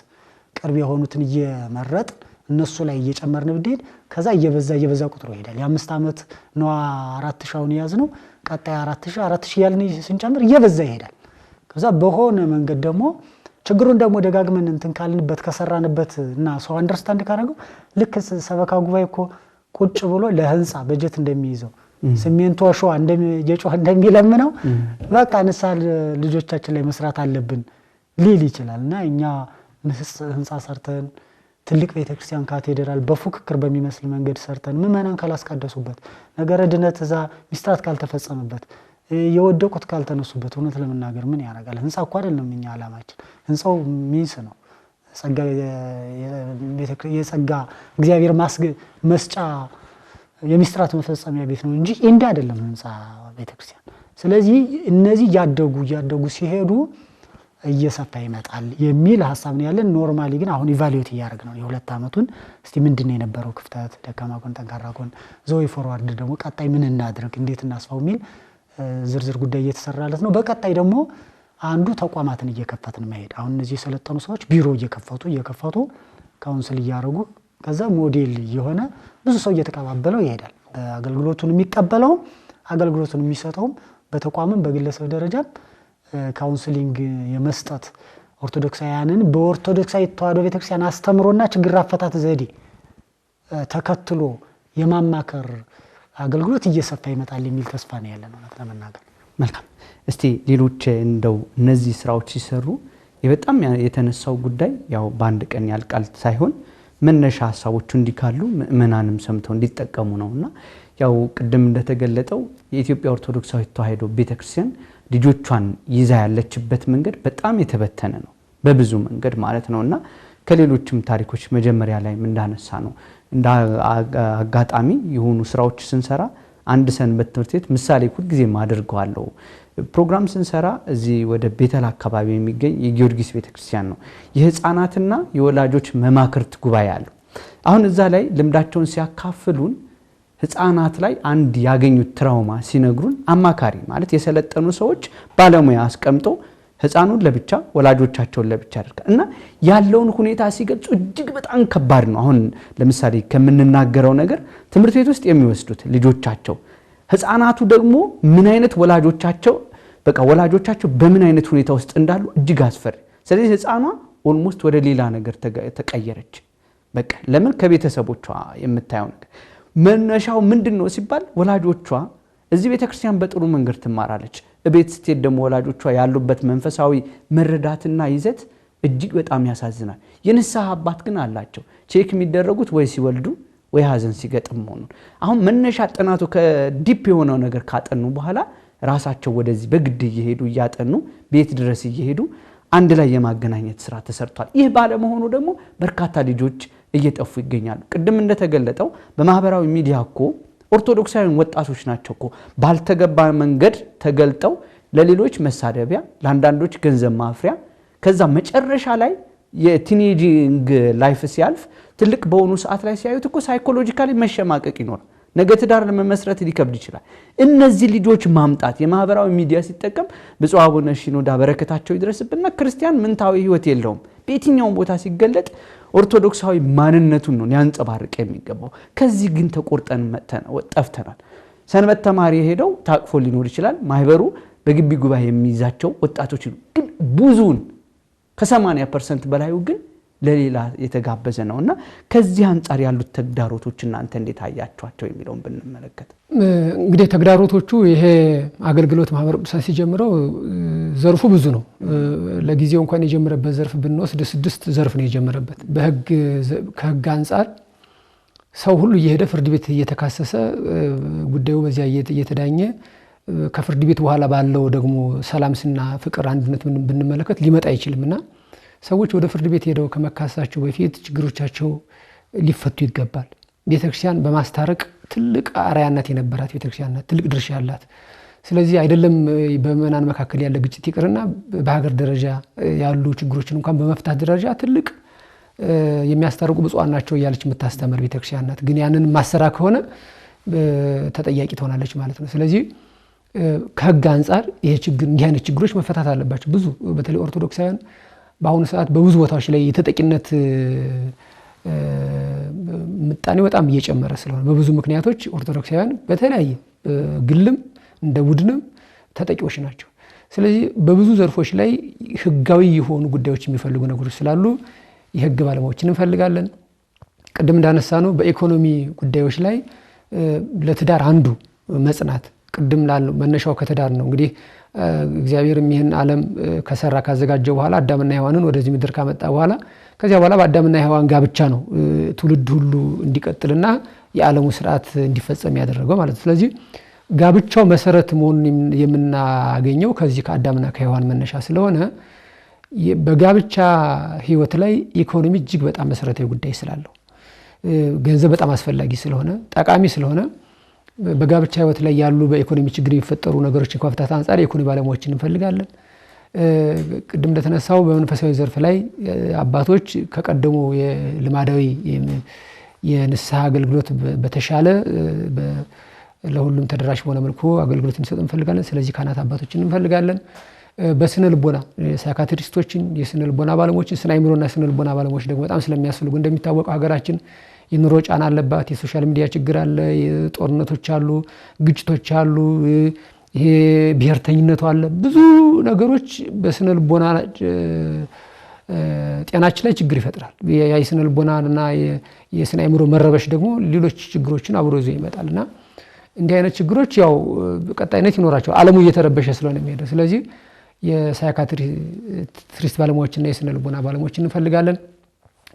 ቅርብ የሆኑትን እየመረጥ እነሱ ላይ እየጨመርን ብንሄድ ከዛ እየበዛ ቁጥሩ ይሄዳል። የ5 ዓመት ነው 4000 አሁን ያዝነው ቀጣይ 4000 ያልን ስንጨምር እየበዛ ይሄዳል። ከዛ በሆነ መንገድ ደግሞ ችግሩን ደግሞ ደጋግመን እንትን ካልንበት ከሰራንበት እና ሰው አንደርስታንድ ካደረገው ልክ ሰበካ ጉባኤ እኮ ቁጭ ብሎ ለህንጻ በጀት እንደሚይዘው ሲሚንቶ ሾው እንደየጮህ እንደሚለምነው በቃ ንስሐ ልጆቻችን ላይ መስራት አለብን ሊል ይችላልና እኛ ህንጻ ሰርተን ትልቅ ቤተክርስቲያን ካቴድራል በፉክክር በሚመስል መንገድ ሰርተን ምእመናን ካላስቀደሱበት ነገረ ድነት እዛ ሚስጥራት ካልተፈጸመበት የወደቁት ካልተነሱበት እውነት ለመናገር ምን ያደርጋል? ህንጻ እኮ አይደለም እኛ ዓላማችን። ህንጻው ሚንስ ነው። የጸጋ እግዚአብሔር መስጫ የሚስጥራት መፈጸሚያ ቤት ነው እንጂ እንደ አይደለም ህንጻ ቤተክርስቲያን። ስለዚህ እነዚህ ያደጉ ሲሄዱ እየሰፋ ይመጣል የሚል ሐሳብ ነው ያለን። ኖርማሊ ግን አሁን ኢቫሉዌት ያደርግ ነው የሁለት አመቱን እስቲ ምንድነው የነበረው ክፍተት፣ ደካማ ጎን፣ ጠንካራ ጎን፣ ዘዌይ ፎርዋርድ ደግሞ ቀጣይ ምን እናድርግ፣ እንዴት እናስፋው የሚል ዝርዝር ጉዳይ እየተሰራለት ነው። በቀጣይ ደግሞ አንዱ ተቋማትን እየከፈትን መሄድ አሁን እነዚህ የሰለጠኑ ሰዎች ቢሮ እየከፈቱ ካውንስል እያደረጉ ከዛ ሞዴል የሆነ ብዙ ሰው እየተቀባበለው ይሄዳል። አገልግሎቱን የሚቀበለው አገልግሎቱን የሚሰጠውም በተቋምም በግለሰብ ደረጃም ካውንስሊንግ የመስጠት ኦርቶዶክሳውያንን በኦርቶዶክሳዊ ተዋሕዶ ቤተክርስቲያን አስተምሮና ችግር አፈታት ዘዴ ተከትሎ የማማከር አገልግሎት እየሰፋ ይመጣል የሚል ተስፋ ነው ያለን ማለት ለመናገር። መልካም። እስቲ ሌሎች እንደው እነዚህ ስራዎች ሲሰሩ በጣም የተነሳው ጉዳይ ያው በአንድ ቀን ያልቃል ሳይሆን መነሻ ሐሳቦቹ እንዲካሉ ምእመናንም ሰምተው እንዲጠቀሙ ነውና ያው ቅድም እንደተገለጠው የኢትዮጵያ ኦርቶዶክሳዊት ተዋሕዶ ቤተክርስቲያን ልጆቿን ይዛ ያለችበት መንገድ በጣም የተበተነ ነው በብዙ መንገድ ማለት ነውና ከሌሎችም ታሪኮች መጀመሪያ ላይ እንዳነሳ ነው እንደ አጋጣሚ የሆኑ ስራዎች ስንሰራ አንድ ሰንበት ትምህርት ቤት ምሳሌ ሁሉ ጊዜ ማድርገዋለሁ ፕሮግራም ስንሰራ እዚህ ወደ ቤተል አካባቢ የሚገኝ የጊዮርጊስ ቤተክርስቲያን ነው የህፃናትና የወላጆች መማክርት ጉባኤ አለ። አሁን እዛ ላይ ልምዳቸውን ሲያካፍሉን ህፃናት ላይ አንድ ያገኙት ትራውማ ሲነግሩን አማካሪ ማለት የሰለጠኑ ሰዎች ባለሙያ አስቀምጦ ህፃኑን ለብቻ ወላጆቻቸውን ለብቻ አድርጋ እና ያለውን ሁኔታ ሲገልጹ እጅግ በጣም ከባድ ነው። አሁን ለምሳሌ ከምንናገረው ነገር ትምህርት ቤት ውስጥ የሚወስዱት ልጆቻቸው ህፃናቱ ደግሞ ምን አይነት ወላጆቻቸው በምን አይነት ሁኔታ ውስጥ እንዳሉ እጅግ አስፈሪ። ስለዚህ ህፃኗ ኦልሞስት ወደ ሌላ ነገር ተቀየረች። በቃ ለምን ከቤተሰቦቿ የምታየው ነገር መነሻው ምንድነው ሲባል ወላጆቿ እዚህ ቤተክርስቲያን በጥሩ መንገድ ትማራለች እቤት ስትሄድ ደግሞ ወላጆቿ ያሉበት መንፈሳዊ መረዳትና ይዘት እጅግ በጣም ያሳዝናል። የንስሐ አባት ግን አላቸው ቼክ የሚደረጉት ወይ ሲወልዱ ወይ ሀዘን ሲገጥም ሆኖ አሁን መነሻ ጥናቱ ከዲፕ የሆነው ነገር ካጠኑ በኋላ ራሳቸው ወደዚህ በግድ እየሄዱ ያጠኑ ቤት ድረስ እየሄዱ አንድ ላይ የማገናኘት ስራ ተሰርቷል። ይህ ባለመሆኑ ደግሞ በርካታ ልጆች እየጠፉ ይገኛሉ። ቅድም እንደተገለጠው በማህበራዊ ሚዲያ እኮ ኦርቶዶክሳውያን ወጣቶች ናቸው እኮ ባልተገባ መንገድ ተገልጠው ለሌሎች መሳደቢያ ለአንዳንዶች ገንዘብ ማፍሪያ ከዛ መጨረሻ ላይ የቲኔጂንግ ላይፍ ሲያልፍ ትልቅ በሆኑ ሰዓት ላይ ሲያዩት እኮ ሳይኮሎጂካሊ መሸማቀቅ ይኖራል። ነገ ትዳር ለመመስረት ሊከብድ ይችላል። እነዚህ ልጆች ማምጣት የማህበራዊ ሚዲያ ሲጠቀም ብፁዕ አቡነ ሺኖዳ በረከታቸው ይድረስብና ክርስቲያን ምንታዊ ህይወት የለውም በየትኛውም ቦታ ሲገለጥ ኦርቶዶክሳዊ ማንነቱን ነው ያንጸባርቅ የሚገባው። ከዚህ ግን ተቆርጠን ጠፍተናል። ሰንበት ተማሪ ሄደው ታቅፎ ሊኖር ይችላል ማህበሩ በግቢ ጉባኤ የሚይዛቸው ወጣቶች ግን ብዙውን ከ80% በላዩ ግን ለሌላ የተጋበዘ ነውና ከዚህ አንፃር ያሉት ተግዳሮቶች እናንተ እንዴት አያችኋቸው የሚለውን ብንመለከት። እንግዲህ ተግዳሮቶቹ ይሄ አገልግሎት ማህበረ ቅዱሳን ሲጀምረው ዘርፉ ብዙ ነው። ለጊዜው እንኳን የጀመረበት ዘርፍ ብንወስድ 6 ዘርፍ ነው የጀመረበት። ከህግ አንፃር ሰው ሁሉ እየሄደ ፍርድ ቤት እየተካሰሰ ጉዳዩ በዚያ እየተዳኘ ከፍርድ ቤት በኋላ ባለው ደግሞ ሰላምና ፍቅር አንድነት ብንመለከት ሊመጣ አይችልምና ሰዎች ወደ ፍርድ ቤት ሄደው ከመካሰሳቸው በፊት ችግሮቻቸው ሊፈቱ ይገባል። ቤተክርስቲያን በማስታረቅ ትልቅ አርአያነት የነበራት ቤተክርስቲያን ናት፣ ትልቅ ድርሻ ያላት። ስለዚህ አይደለም በመናን መካከል ያለ ግጭት ይቅርና በሀገር ደረጃ ያሉ ችግሮችን እንኳን በመፍታት ደረጃ ትልቅ የሚያስታርቁ ብፁዓን ናቸው እያለች የምታስተምር ቤተክርስቲያን ናት። ግን ያንን ማሰራ ከሆነ ተጠያቂ ትሆናለች ማለት ነው። ስለዚህ ከህግ አንፃር ይሄ ችግር እንዲህ አይነት ችግሮች መፈታት አለባቸው። ብዙ በተለይ ኦርቶዶክሳውያን በአሁኑ ሰዓት በብዙ ቦታዎች ላይ የተጠቂነት ምጣኔ በጣም እየጨመረ ስለሆነ በብዙ ምክንያቶች ኦርቶዶክሳውያን በተለያየ ግልም እንደ ቡድንም ተጠቂዎች ናቸው። ስለዚህ በብዙ ዘርፎች ላይ ህጋዊ የሆኑ ጉዳዮች የሚፈልጉ ነገሮች ስላሉ የህግ ባለሙያዎችን እንፈልጋለን። ቅድም እንዳነሳ ነው በኢኮኖሚ ጉዳዮች ላይ ለትዳር አንዱ መጽናት ቅድም ላለው መነሻው ከትዳር ነው። እንግዲህ እግዚአብሔር ይህን ዓለም ከሰራ ካዘጋጀው በኋላ አዳምና ሔዋንን ወደዚህ ምድር ካመጣ በኋላ ከዚያ በኋላ በአዳምና ሔዋን ጋብቻ ነው ትውልድ ሁሉ እንዲቀጥልና የዓለሙ ስርዓት እንዲፈጸም ያደረገው ማለት ነው። ስለዚህ ጋብቻው መሰረት መሆኑን የምናገኘው ከዚህ ከአዳምና ከሔዋን መነሻ ስለሆነ በጋብቻ ህይወት ላይ ኢኮኖሚ እጅግ በጣም መሰረታዊ ጉዳይ ስላለው ገንዘብ በጣም አስፈላጊ ስለሆነ ጠቃሚ ስለሆነ በጋብቻ ህይወት ላይ ያሉ በኢኮኖሚ ችግር የሚፈጠሩ ነገሮችን ከመፍታት አንፃር የኢኮኖሚ ባለሙያዎችን እንፈልጋለን። ቅድም እንደተነሳው በመንፈሳዊ ዘርፍ ላይ አባቶች ከቀደሙ የልማዳዊ የንስሐ አገልግሎት በተሻለ ለሁሉም ተደራሽ በሆነ መልኩ አገልግሎት እንዲሰጡ እንፈልጋለን። ስለዚህ ካህናት አባቶችን እንፈልጋለን። በስነ ልቦና ሳይካትሪስቶችን፣ የስነ ልቦና ባለሙያዎችን፣ ስነ አእምሮና ስነ ልቦና ባለሙያዎች ደግሞ በጣም ስለሚያስፈልጉ እንደሚታወቀው ሀገራችን የኑሮ ጫና አለባት። የሶሻል ሚዲያ ችግር አለ፣ ጦርነቶች አሉ፣ ግጭቶች አሉ፣ ይሄ ብሔርተኝነቱ አለ። ብዙ ነገሮች በስነ ልቦና ጤናችን ላይ ችግር ይፈጥራል። የስነ ልቦናና የስነ አእምሮ መረበሽ ደግሞ ሌሎች ችግሮችን አብሮ ይዞ ይመጣልና እንዲህ አይነት ችግሮች ያው ቀጣይነት ይኖራቸዋል። ዓለሙ እየተረበሸ ስለሆነ የሚሄደው። ስለዚህ የሳይካትሪስት ባለሙያዎችና የስነ ልቦና ባለሙያዎችን እንፈልጋለን።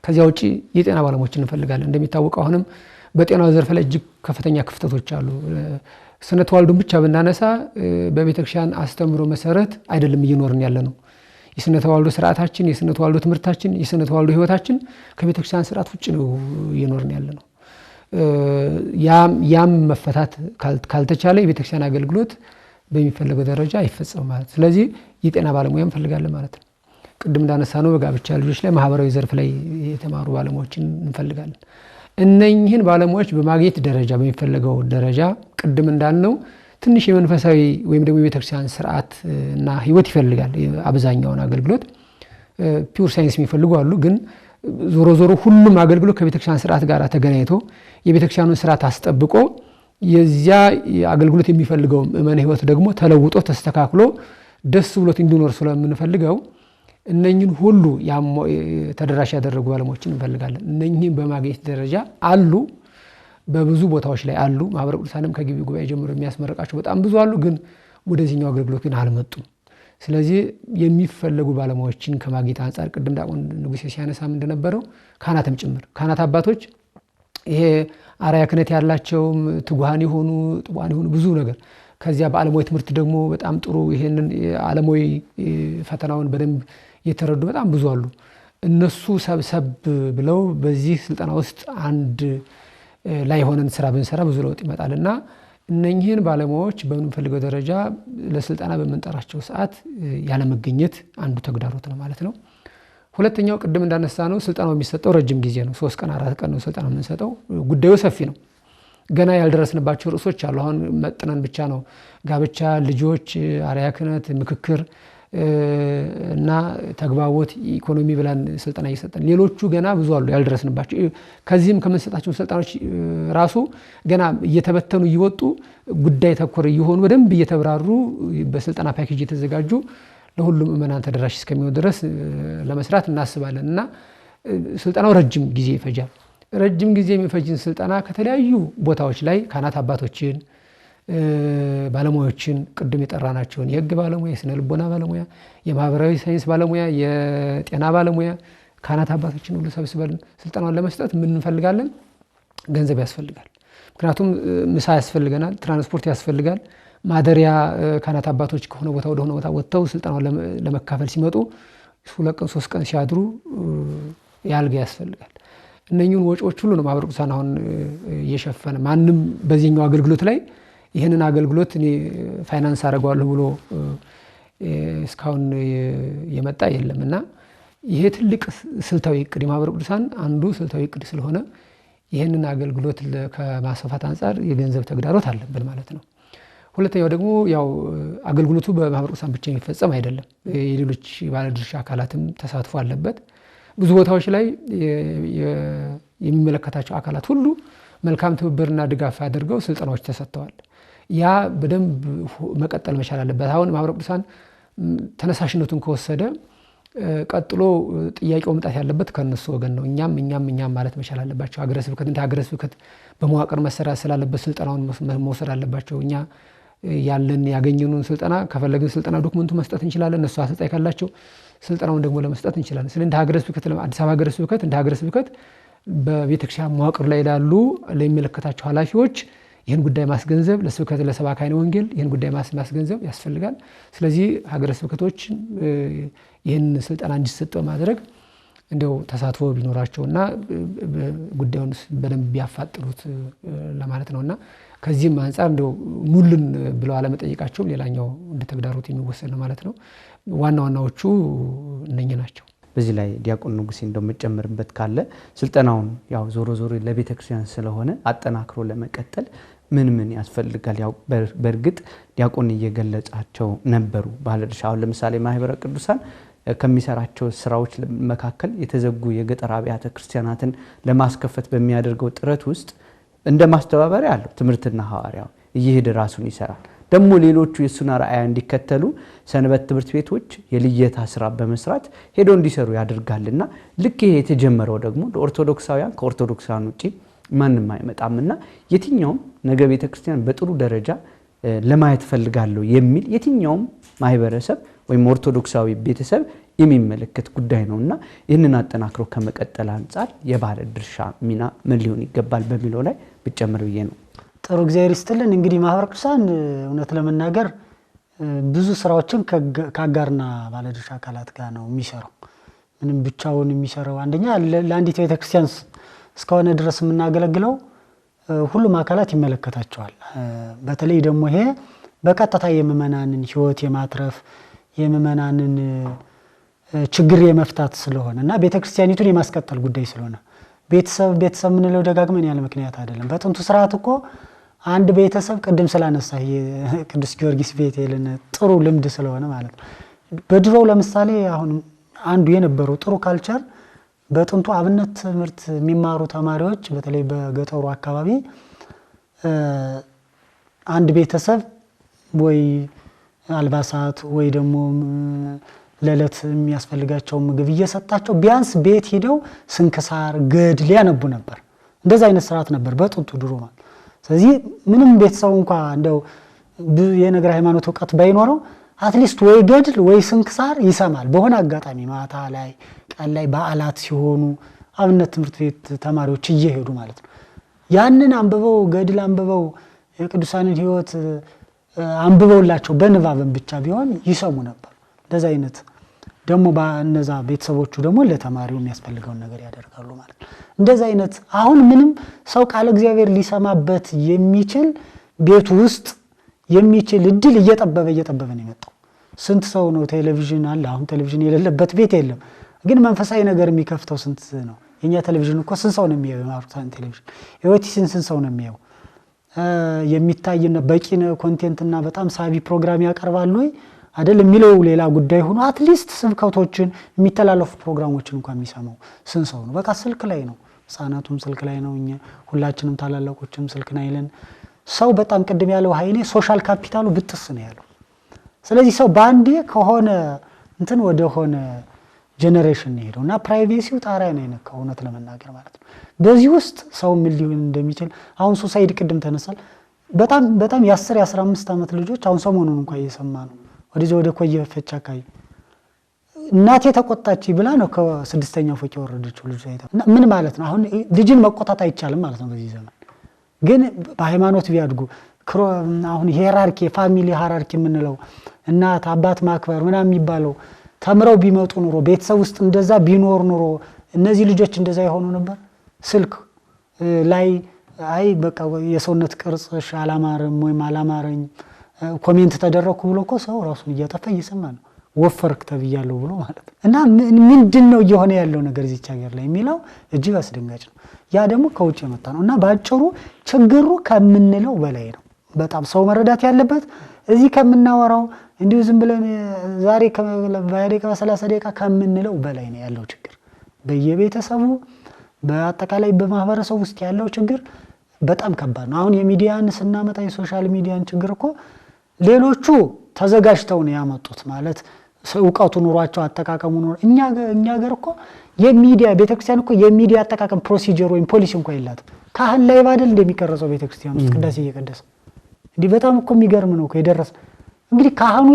ከዚያ ውጪ የጤና ባለሙያዎችን እንፈልጋለን። እንደሚታወቀው አሁንም በጤናው ዘርፍ ላይ እጅግ ከፍተኛ ክፍተቶች አሉ። ስነ ተዋልዶን ብቻ ብናነሳ በቤተክርስቲያን አስተምሮ መሰረት አይደለም እየኖርን ያለ ነው። የስነ ተዋልዶ ስርዓታችን፣ የስነ ተዋልዶ ትምህርታችን፣ የስነ ተዋልዶ ህይወታችን ከቤተክርስቲያን ስርዓት ውጭ ነው እየኖርን ያለ ነው። ያም መፈታት ካልተቻለ የቤተክርስቲያን አገልግሎት በሚፈለገው ደረጃ አይፈጸምም ማለት። ስለዚህ የጤና ባለሙያ እንፈልጋለን ማለት ነው። ቅድም እንዳነሳ ነው በጋብቻ ልጆች ላይ ማህበራዊ ዘርፍ ላይ የተማሩ ባለሙያዎችን እንፈልጋለን። እነኚህን ባለሙያዎች በማግኘት ደረጃ በሚፈለገው ደረጃ ቅድም እንዳልነው ትንሽ የመንፈሳዊ ወይም ደግሞ የቤተክርስቲያን ስርዓት እና ህይወት ይፈልጋል። አብዛኛውን አገልግሎት ፒውር ሳይንስ የሚፈልጉ አሉ። ግን ዞሮ ዞሮ ሁሉም አገልግሎት ከቤተክርስቲያን ስርዓት ጋር ተገናኝቶ የቤተክርስቲያኑን ስርዓት አስጠብቆ የዚያ አገልግሎት የሚፈልገው ምእመን ህይወት ደግሞ ተለውጦ ተስተካክሎ ደስ ብሎት እንዲኖር ስለምንፈልገው እነኚህን ሁሉ ተደራሽ ያደረጉ ባለሙያዎችን እንፈልጋለን። እነኚህን በማግኘት ደረጃ አሉ፣ በብዙ ቦታዎች ላይ አሉ። ማህበረ ቅዱሳንም ከግቢ ጉባኤ ጀምሮ የሚያስመረቃቸው በጣም ብዙ አሉ። ግን ወደዚህኛው አገልግሎት ግን አልመጡም። ስለዚህ የሚፈለጉ ባለሙያዎችን ከማግኘት አንፃር ቅድም ዲያቆን ንጉሴ ሲያነሳም እንደነበረው ካህናትም ጭምር ካህናት አባቶች ይሄ አርአያ ክህነት ያላቸውም ትጉሃን የሆኑ ጥቡዓን የሆኑ ብዙ ነገር ከዚያ በዓለማዊ ትምህርት ደግሞ በጣም ጥሩ ይሄንን ዓለማዊ ፈተናውን በደንብ የተረዱ በጣም ብዙ አሉ። እነሱ ሰብሰብ ብለው በዚህ ስልጠና ውስጥ አንድ ላይ ሆነን ስራ ብንሰራ ብዙ ለውጥ ይመጣልና እነኚህን ባለሙያዎች በምንፈልገው ደረጃ ለስልጠና በመንጠራቸው ሰዓት ያለመገኘት አንዱ ተግዳሮት ነው ማለት ነው። ሁለተኛው ቅድም እንዳነሳ ነው ስልጠናው የሚሰጠው ረጅም ጊዜ ነው። 3 ቀን 4 ቀን ነው ስልጠናው የምንሰጠው። ጉዳዩ ሰፊ ነው። ገና ያልደረስንባቸው ርዕሶች አሉ። አሁን መጥነን ብቻ ነው ጋብቻ፣ ልጆች፣ አርአያ ክህነት፣ ምክክር እና ተግባቦት፣ ኢኮኖሚ ብለን ስልጠና እየሰጠን ሌሎቹ ገና ብዙ አሉ ያልደረስንባቸው። ከዚህም ከምንሰጣቸው ስልጠናዎች ራሱ ገና እየተበተኑ እየወጡ ጉዳይ ተኮር እየሆኑ በደንብ እየተብራሩ በስልጠና ፓኬጅ እየተዘጋጁ ለሁሉም ምእመናን ተደራሽ እስከሚሆን ድረስ ለመስራት እናስባለን እና ስልጠናው ረጅም ጊዜ ይፈጃል። ረጅም ጊዜ የሚፈጅን ስልጠና ከተለያዩ ቦታዎች ላይ ካህናት አባቶችን፣ ባለሙያዎችን ቅድም የጠራናቸውን የህግ ባለሙያ፣ የስነ ልቦና ባለሙያ፣ የማህበራዊ ሳይንስ ባለሙያ፣ የጤና ባለሙያ ካህናት አባቶችን ሁሉ ሰብስበን ስልጠናውን ለመስጠት ምን እንፈልጋለን? ገንዘብ ያስፈልጋል። ምክንያቱም ምሳ ያስፈልገናል፣ ትራንስፖርት ያስፈልጋል። ማደሪያ ካህናት አባቶች ከሆነ ቦታ ወደ ሆነ ቦታ ወጥተው ስልጠናውን ለመካፈል ሲመጡ 2 ቀን 3 ቀን ሲያድሩ ያልጋ ያስፈልጋል። እነኚህን ወጪዎች ሁሉ ነው ማህበረ ቅዱሳን አሁን እየሸፈነ ማንም በዚህኛው አገልግሎት ላይ ይህንን አገልግሎት እኔ ፋይናንስ አደርገዋለሁ ብሎ እስካሁን የመጣ የለምና ይሄ ትልቅ ስልታዊ እቅድ የማህበረ ቅዱሳን አንዱ ስልታዊ እቅድ ስለሆነ ይህንን አገልግሎት ከማስፋፋት አንፃር የገንዘብ ተግዳሮት አለብን ማለት ነው። ሁለተኛው ደግሞ ያው አገልግሎቱ በማህበረ ቅዱሳን ብቻ የሚፈጸም አይደለም። የሌሎች ባለድርሻ አካላትም ተሳትፎ አለበት። ብዙ ቦታዎች ላይ የሚመለከታቸው አካላት ሁሉ መልካም ትብብርና ድጋፍ አድርገው ስልጠናዎች ተሰጥተዋል። ያ በደንብ መቀጠል መቻል አለበት። አሁን ማህበረ ቅዱሳን ተነሳሽነቱን ከወሰደ ቀጥሎ ጥያቄው መምጣት ያለበት ከነሱ ወገን ነው። እኛም ማለት መቻል አለባቸው። ሀገረ ስብከት እንደ ሀገረ ስብከት በመዋቅር መሰራት ስላለበት ስልጠናውን መውሰድ አለባቸው። እኛ ያገኘኑን ስልጠና ከፈለግን ስልጠና ዶክመንቱ መስጠት እንችላለን። እነሱ አሰልጣኝ ካላቸው ስልጠናውን ደግሞ ለመስጠት እንችላለን። ስለዚህ እንደ ሀገረ ስብከት አዲስ አበባ ሀገረ ስብከት እንደ ሀገረ ስብከት በቤተክርስቲያን መዋቅር ላይ ላሉ ለሚመለከታቸው ኃላፊዎች ይህን ጉዳይ ማስገንዘብ፣ ለስብከት ለሰባክያነ ወንጌል ይህን ጉዳይ ማስገንዘብ ያስፈልጋል። ስለዚህ ሀገረ ስብከቶች ይህን ስልጠና እንዲሰጥ በማድረግ እንደው ተሳትፎ ቢኖራቸውና ጉዳዩን በደንብ ቢያፋጥሩት ለማለት ነውና ከዚህም አንፃር እንደው ሙሉን ብለው አለመጠየቃቸው ሌላኛው እንደ ተግዳሮት የሚወሰድ ነው ማለት ነው። ዋና ዋናዎቹ እነኚህ ናቸው። በዚህ ላይ ዲያቆን ንጉሴ እንደምጨምርበት ካለ ስልጠናውን ያው ዞሮ ለቤተክርስቲያን ስለሆነ አጠናክሮ ለመቀጠል ምን ያስፈልጋል? ያው በርግጥ ዲያቆን እየገለጻቸው ነበሩ ባለድርሻ። አሁን ለምሳሌ ማህበረ ቅዱሳን ከሚሰራቸው ስራዎች መካከል የተዘጉ የገጠር አብያተ ክርስቲያናትን ለማስከፈት በሚያደርገው ጥረት ውስጥ እንደ ማስተባበሪያ አለው ትምህርትና ሐዋርያው እየሄደ ራሱን ይሰራል። ደግሞ ሌሎቹ የሱና ራእያ እንዲከተሉ ሰንበት ትምህርት ቤቶች የልየታ ስራ በመስራት ሄዶ እንዲሰሩ ያደርጋልና ልክ ይሄ የተጀመረው ደግሞ ለኦርቶዶክሳውያን ከኦርቶዶክሳውያን ውጪ ማንንም አይመጣምና የትኛውም ነገ ቤተክርስቲያን በጥሩ ደረጃ ለማየት ፈልጋለሁ የሚል የትኛውም ማህበረሰብ ወይም ኦርቶዶክሳዊ ቤተሰብ የሚመለከት ጉዳይ ነውና ይህንን አጠናክሮ ከመቀጠል አንፃር የባለ ድርሻ ሚና ምን ሊሆን ይገባል በሚለው ላይ ብጨምር ብዬ ነው። ጥሩ እግዚአብሔር ይስጥልን። እንግዲህ ማህበረ ቅዱሳን እውነት ለመናገር ብዙ ስራዎችን ከአጋርና ባለድርሻ አካላት ጋር ነው የሚሰራው። ምንም ብቻውን የሚሰራው አንደኛ ለአንዲት ቤተክርስቲያን እስከሆነ ድረስ የምናገለግለው ሁሉም አካላት ይመለከታቸዋል። በተለይ ደግሞ ይሄ በቀጥታ የምእመናንን ህይወት የማትረፍ የምእመናንን ችግር የመፍታት ስለሆነ እና ቤተክርስቲያኒቱን የማስቀጠል ጉዳይ ስለሆነ ቤተሰብ ምንለው ደጋግመን ያለ ምክንያት አይደለም። በጥንቱ ስርዓት እኮ አንድ ቤተሰብ ቅድም ስላነሳ ቅዱስ ጊዮርጊስ ቤቴልን ጥሩ ልምድ ስለሆነ ማለት ነው። በድሮው ለምሳሌ አሁን አንዱ የነበረው ጥሩ ካልቸር በጥንቱ አብነት ትምህርት የሚማሩ ተማሪዎች በተለይ በገጠሩ አካባቢ አንድ ቤተሰብ ወይ አልባሳት ወይ ደግሞ ለለት የሚያስፈልጋቸው ምግብ እየሰጣቸው ቢያንስ ቤት ሄደው ስንክሳር ገድል ያነቡ ነበር። እንደዛ አይነት ስርዓት ነበር በጥንቱ ድሮ ማለት። ስለዚህ ምንም ቤተሰቡ እንኳን እንደው የነገር ሃይማኖት ዕውቀት ባይኖረው አትሊስት ወይ ገድል ወይ ስንክሳር ይሰማል። በሆነ አጋጣሚ ማታ ላይ ቀን ላይ በዓላት ሲሆኑ አብነት ትምህርት ቤት ተማሪዎች እየሄዱ ማለት ነው ያንን አንብበው ገድል አንብበው የቅዱሳንን ህይወት አንብበውላቸው በንባብም ብቻ ቢሆን ይሰሙ ነበር። እንደዛ አይነት ደግሞ በእነዛ ቤተሰቦቹ ደግሞ ለተማሪው የሚያስፈልገውን ነገር ያደርጋሉ ማለት ነው። እንደዛ አይነት አሁን ምንም ሰው ቃል እግዚአብሔር ሊሰማበት የሚችል ቤት ውስጥ የሚችል እድል እየጠበበ ነው የመጣው። ስንት ሰው ነው ቴሌቪዥን አለ። አሁን ቴሌቪዥን የሌለበት ቤት የለም። ግን መንፈሳዊ ነገር የሚከፍተው ስንት ነው? የኛ ቴሌቪዥን እኮ ስንት ሰው ነው የሚያየው? የማርታን ቴሌቪዥን የወቲስን ስንት ሰው ነው የሚያየው? የሚታይና በቂ ኮንቴንትና በጣም ሳቢ ፕሮግራም ያቀርባሉ አይደል የሚለው ሌላ ጉዳይ ሆኖ አትሊስት ስብከቶችን የሚተላለፉ ፕሮግራሞችን እንኳን የሚሰማው ስንት ሰው ነው? በቃ ስልክ ላይ ነው። ህፃናቱም ስልክ ላይ ነው። እኛ ሁላችንም ታላላቆችም ስልክ ላይ ነን። ሰው በጣም ቅድም ያለው ኃይሌ ሶሻል ካፒታሉ ብጥስ ነው ያለው። ስለዚህ ሰው ባንዴ ከሆነ እንትን ወደ ሆነ ጀነሬሽን ነው ሄደውና ፕራይቬሲው ጣሪያ ነው የነካው እውነት ለመናገር ማለት ነው። በዚህ ውስጥ ሰው ምን ሊሆን እንደሚችል አሁን ሱሳይድ ቅድም ተነሳል። በጣም የ10 የ15 ዓመት ልጆች አሁን ሰሞኑን እንኳን እየሰማ ነው ወደ ኮየ ፈቻ አካባቢ እናቴ ተቆጣች ብላ ነው ከ6ኛው ፎቅ የወረደችው ልጅ አይታ። ምን ማለት ነው? አሁን ልጅን መቆጣት አይቻልም ማለት ነው በዚህ ዘመን። ግን በሃይማኖት ቢያድጉ አሁን ሄራርኪ ፋሚሊ ሃራርኪ የምንለው እናት አባት ማክበር ምናምን የሚባለው ተምረው ቢመጡ ኑሮ ቤተሰብ ውስጥ እንደዛ ቢኖር ኑሮ እነዚህ ልጆች እንደዛ ይሆኑ ነበር። ስልክ ላይ አይ በቃ የሰውነት ቅርጽሽ አላማረም ወይም አላማረኝ ኮሜንት ተደረኩ ብሎ እኮ ሰው ራሱን እያጠፋ እየሰማ ነው። ወፈርክ ተብያለሁ ብሎ ማለት እና ምንድነው እየሆነ ያለው ነገር እዚህ ሀገር ላይ የሚለው እጅግ አስደንጋጭ ነው። ያ ደግሞ ከውጭ የመጣ ነው እና ባጭሩ ችግሩ ከምንለው በላይ ነው። በጣም ሰው መረዳት ያለበት እዚህ ከምናወራው እንዲሁ ዝም ብለን ዛሬ ከ30 ደቂቃ ከምንለው በላይ ነው ያለው ችግር። በየቤተሰቡ በአጠቃላይ በማህበረሰቡ ውስጥ ያለው ችግር በጣም ከባድ ነው። አሁን የሚዲያን ስናመጣ የሶሻል ሚዲያን ችግር እኮ ሌሎቹ ተዘጋጅተው ነው ያመጡት ማለት ዕውቀቱ ኑሯቸው አጠቃቀሙ ኑሮ እኛ ሀገር እኮ የሚዲያ ቤተክርስቲያን እኮ የሚዲያ አጠቃቀም ፕሮሲጀር ወይም ፖሊሲ እንኳን የላትም። ካህን ላይ ባደል እንደሚቀርጸው ቤተክርስቲያን ውስጥ ቅዳሴ እየቀደሰ እንዲህ በጣም እኮ የሚገርም ነው የደረሰ። እንግዲህ ካህኑ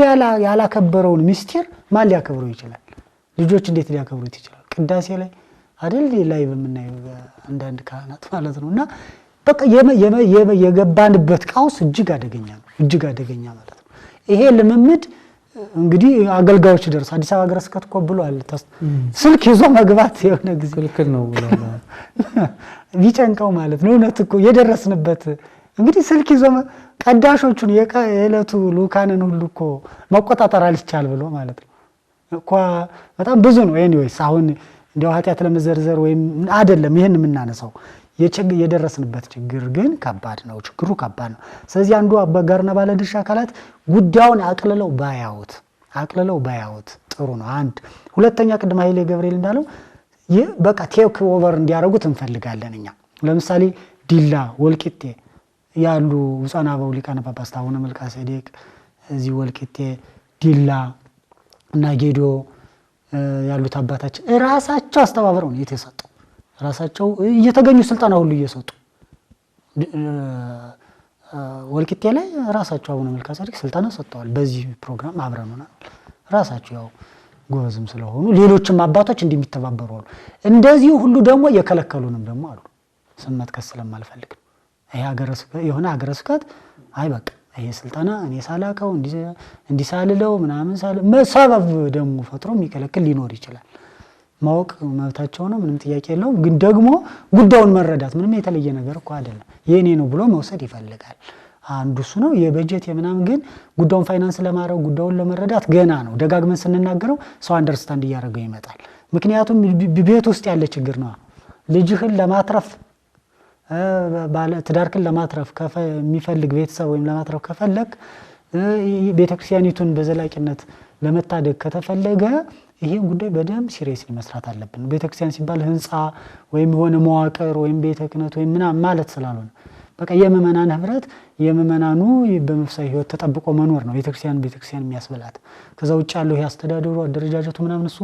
ያላከበረውን ምስጢር ማን ሊያከብረው ይችላል? ልጆች እንዴት ሊያከብሩት ይችላል? ቅዳሴ ላይ አይደል ላይ በመናየው አንዳንድ ካህናት ማለት ነውና በቃ የገባንበት ቀውስ እጅግ አደገኛ ነው። እጅግ አደገኛ ማለት ነው። ይሄ ልምምድ እንግዲህ አገልጋዮች ደርስ አዲስ አበባ ሀገረ ስብከት እኮ ብሏል። ስልክ ይዞ መግባት የሆነ ጊዜ ክልክል ነው ብሏል። ቢጨንቀው ማለት ነው። እውነት እኮ የደረስንበት እንግዲህ ስልክ ይዞ ቀዳሾቹን የዕለቱ ሉካንን ሁሉ እኮ መቆጣጠር አልቻል ብሎ ማለት ነው እኮ በጣም ብዙ ነው። ኤኒዌይስ አሁን እንደው ኃጢአት ለመዘርዘር ወይም አይደለም ይሄን የምናነሳው የደረስንበት ችግር ግን ከባድ ነው። ችግሩ ከባድ ነው። ስለዚህ አንዱ አበጋርና ባለድርሻ አካላት ጉዳዩን አቅልለው ባያዩት ጥሩ ነው። አንድ ሁለተኛ ቅድም ኃይሌ ገብርኤል እንዳለው በቃ ቴክ ኦቨር እንዲያደርጉት እንፈልጋለን እኛ። ለምሳሌ ዲላ ወልቂጤ ያሉ ብፁዓን አበው ሊቃነ ጳጳሳት አቡነ መልከ ጼዴቅ እዚህ ወልቂጤ ዲላ እና ጌዶ ያሉት አባታችን ራሳቸው አስተባብረው ነው የተሰጠው። ራሳቸው እየተገኙ ስልጣና ሁሉ እየሰጡ ወልቂጤ ላይ ራሳቸው አቡነ መልከ ጼዴቅ ስልጣና ሰጥተዋል። በዚህ ፕሮግራም አብረኑና ራሳቸው ያው ጎበዝም ስለሆኑ ሌሎችም አባቶች እንደሚተባበሩ አሉ። እንደዚህ ሁሉ ደግሞ የከለከሉንም ደግሞ አሉ። ስም መጥቀስ ስለማልፈልግ ይሄ የሆነ ሀገረ ስብከት አይ በቃ ይሄ ስልጣና እኔ ሳላቀው እንዲሳልለው ምናምን ሰበብ ደግሞ ፈጥሮ የሚከለክል ሊኖር ይችላል። ማወቅ መብታቸው ነው፣ ምንም ጥያቄ የለውም። ግን ደግሞ ጉዳዩን መረዳት ምንም የተለየ ነገር እኮ አይደለም። የኔ ነው ብሎ መውሰድ ይፈልጋል። አንዱ እሱ ነው። የበጀት የምናምን ግን ጉዳዩን ፋይናንስ ለማድረግ ጉዳዩን ለመረዳት ገና ነው። ደጋግመን ስንናገረው ሰው አንደርስታንድ እያደረገው ይመጣል። ምክንያቱም ቤት ውስጥ ያለ ችግር ነው። ልጅህን ለማትረፍ ባለ ትዳርክን ለማትረፍ የሚፈልግ ቤተሰብ ወይም ለማትረፍ ከፈለግ ቤተክርስቲያኒቱን በዘላቂነት ለመታደግ ከተፈለገ ይሄን ጉዳይ በደንብ ሲሪየስሊ መስራት አለብን። ቤተክርስቲያን ሲባል ህንፃ ወይም የሆነ መዋቅር ወይም ቤተ ክህነት ወይም ምናምን ማለት ስላልሆነ በቃ የምእመናን ህብረት የምእመናኑ በመንፈሳዊ ህይወት ተጠብቆ መኖር ነው ቤተክርስቲያን የሚያስበላት። ከዛ ውጭ ያለው ያስተዳደሩ አደረጃጀቱ ምናምን እሱ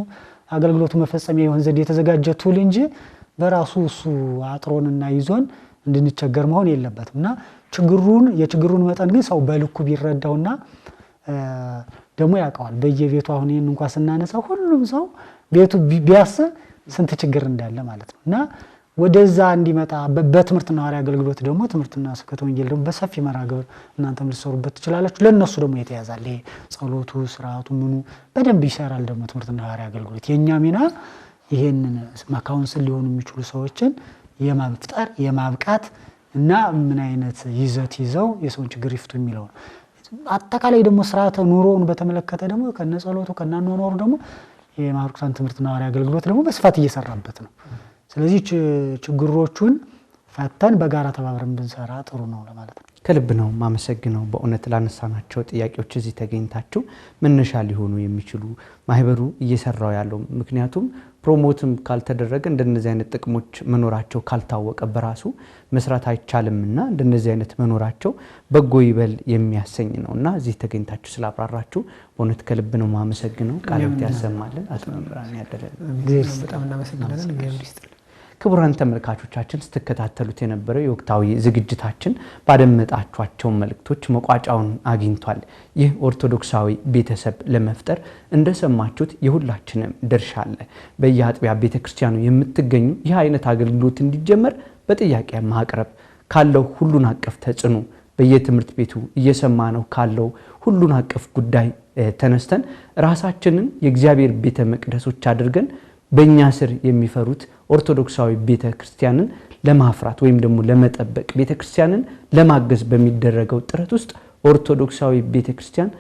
አገልግሎቱ መፈጸሚያ ይሆን ዘንድ የተዘጋጀ ቱል እንጂ በራሱ እሱ አጥሮንና ይዞን እንድንቸገር መሆን የለበትም። እና የችግሩን መጠን ግን ሰው በልኩ ቢረዳውና ደግሞ ያውቀዋል። በየቤቱ አሁን ይሄን እንኳን ስናነሳው ሁሉም ሰው ቤቱ ቢያስብ ስንት ችግር እንዳለ ማለት ነው። እና ወደዛ እንዲመጣ በትምህርትና ሐዋርያዊ አገልግሎት ደግሞ ትምህርትና ስብከተ ወንጌል ደግሞ በሰፊ መርሃ ግብር እናንተም ልትሰሩበት ትችላላችሁ። ለነሱ ደግሞ የተያዛል ይሄ ጸሎቱ ስርዓቱ ምኑ በደንብ ይሰራል። ደግሞ ትምህርትና ሐዋርያዊ አገልግሎት የኛ ሚና ይሄንን ካውንስል ሊሆኑ የሚችሉ ሰዎችን የማብጣር የማብቃት እና ምን አይነት ይዘት ይዘው የሰውን ችግር ይፍቱ የሚለው ነው። አጠቃላይ ደግሞ ስርዓተ ኑሮውን በተመለከተ ደግሞ ከነጸሎቱ ከናኖሩ ደግሞ የማኅበረ ቅዱሳን ትምህርትና ሐዋርያዊ አገልግሎት ደግሞ በስፋት እየሰራበት ነው። ስለዚህ ችግሮቹን ፈተን በጋራ ተባብረን ብንሰራ ጥሩ ነው ለማለት ነው። ከልብ ነው ማመሰግነው። በእውነት ላነሳናቸው ጥያቄዎች እዚህ ተገኝታችሁ መነሻ ሊሆኑ የሚችሉ ማህበሩ እየሰራው ያለው ምክንያቱም ፕሮሞትም ካልተደረገ እንደነዚህ አይነት ጥቅሞች መኖራቸው ካልታወቀ በራሱ መስራት አይቻልምና እንደነዚህ አይነት መኖራቸው በጎ ይበል የሚያሰኝ ነውና እዚህ ተገኝታችሁ ስላብራራችሁ በእውነት ከልብ ነው ማመሰግነው። ቃልዎት ያሰማልን። አጥመምራን ያደረገ በጣም እናመሰግናለን። ክቡራን ተመልካቾቻችን ስትከታተሉት የነበረው የወቅታዊ ዝግጅታችን ባደመጣችኋቸው መልእክቶች መቋጫውን አግኝቷል። ይህ ኦርቶዶክሳዊ ቤተሰብ ለመፍጠር እንደሰማችሁት የሁላችንም ድርሻ አለ። በየአጥቢያ ቤተክርስቲያኑ የምትገኙ ይህ አይነት አገልግሎት እንዲጀመር በጥያቄ ማቅረብ ካለው ሁሉን አቀፍ ተጽዕኖ በየትምህርት ቤቱ እየሰማነው ካለው ሁሉን አቀፍ ጉዳይ ተነስተን ራሳችንን የእግዚአብሔር ቤተ መቅደሶች አድርገን በእኛ ስር የሚፈሩት ኦርቶዶክሳዊ ቤተክርስቲያንን ለማፍራት ወይም ደግሞ ለመጠበቅ ቤተክርስቲያንን ለማገዝ በሚደረገው ጥረት ውስጥ ኦርቶዶክሳዊ ቤተክርስቲያን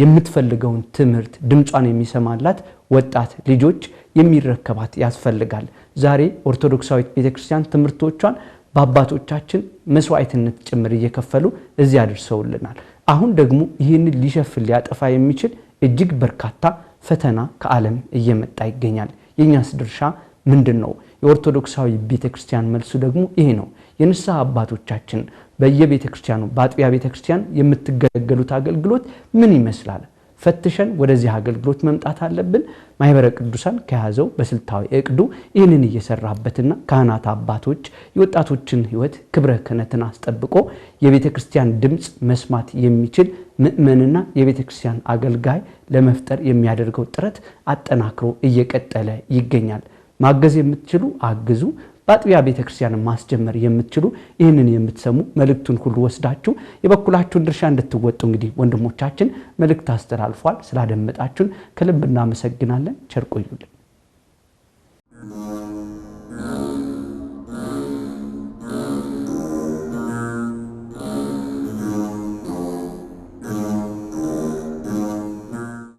የምትፈልገውን ትምህርት ድምጿን የሚሰማላት ወጣት ልጆች የሚረከባት ያስፈልጋል። ዛሬ ኦርቶዶክሳዊ ቤተክርስቲያን ትምህርቶቿን በአባቶቻችን መስዋዕትነት ጭምር እየከፈሉ እዚህ አድርሰውልናል። አሁን ደግሞ ይህንን ሊሸፍን ሊያጠፋ የሚችል እጅግ በርካታ ፈተና ከዓለም እየመጣ ይገኛል። የኛስ ድርሻ ምንድነው? የኦርቶዶክሳዊ ቤተክርስቲያን መልሱ ደግሞ ይሄ ነው። የንስሐ አባቶቻችን በየቤተክርስቲያኑ በአጥቢያ ቤተክርስቲያን የምትገለገሉት አገልግሎት ምን ይመስላል? ፈትሸን ወደዚህ አገልግሎት መምጣት አለብን። ማኅበረ ቅዱሳን ከያዘው በስልታዊ እቅዱ ይህንን እየሰራበትና ካህናት አባቶች የወጣቶችን ሕይወት ክብረ ክህነትን አስጠብቆ የቤተክርስቲያን ድምጽ መስማት የሚችል ምእመንና የቤተክርስቲያን አገልጋይ ለመፍጠር የሚያደርገው ጥረት አጠናክሮ እየቀጠለ ይገኛል። ማገዝ የምትችሉ አግዙ፣ በአጥቢያ ቤተክርስቲያን ማስጀመር የምትችሉ ይህንን የምትሰሙ መልእክቱን ሁሉ ወስዳችሁ የበኩላችሁን ድርሻ እንድትወጡ እንግዲህ ወንድሞቻችን መልእክት አስተላልፏል። ስላደመጣችሁን ከልብ እናመሰግናለን። ቸር ቆዩልን።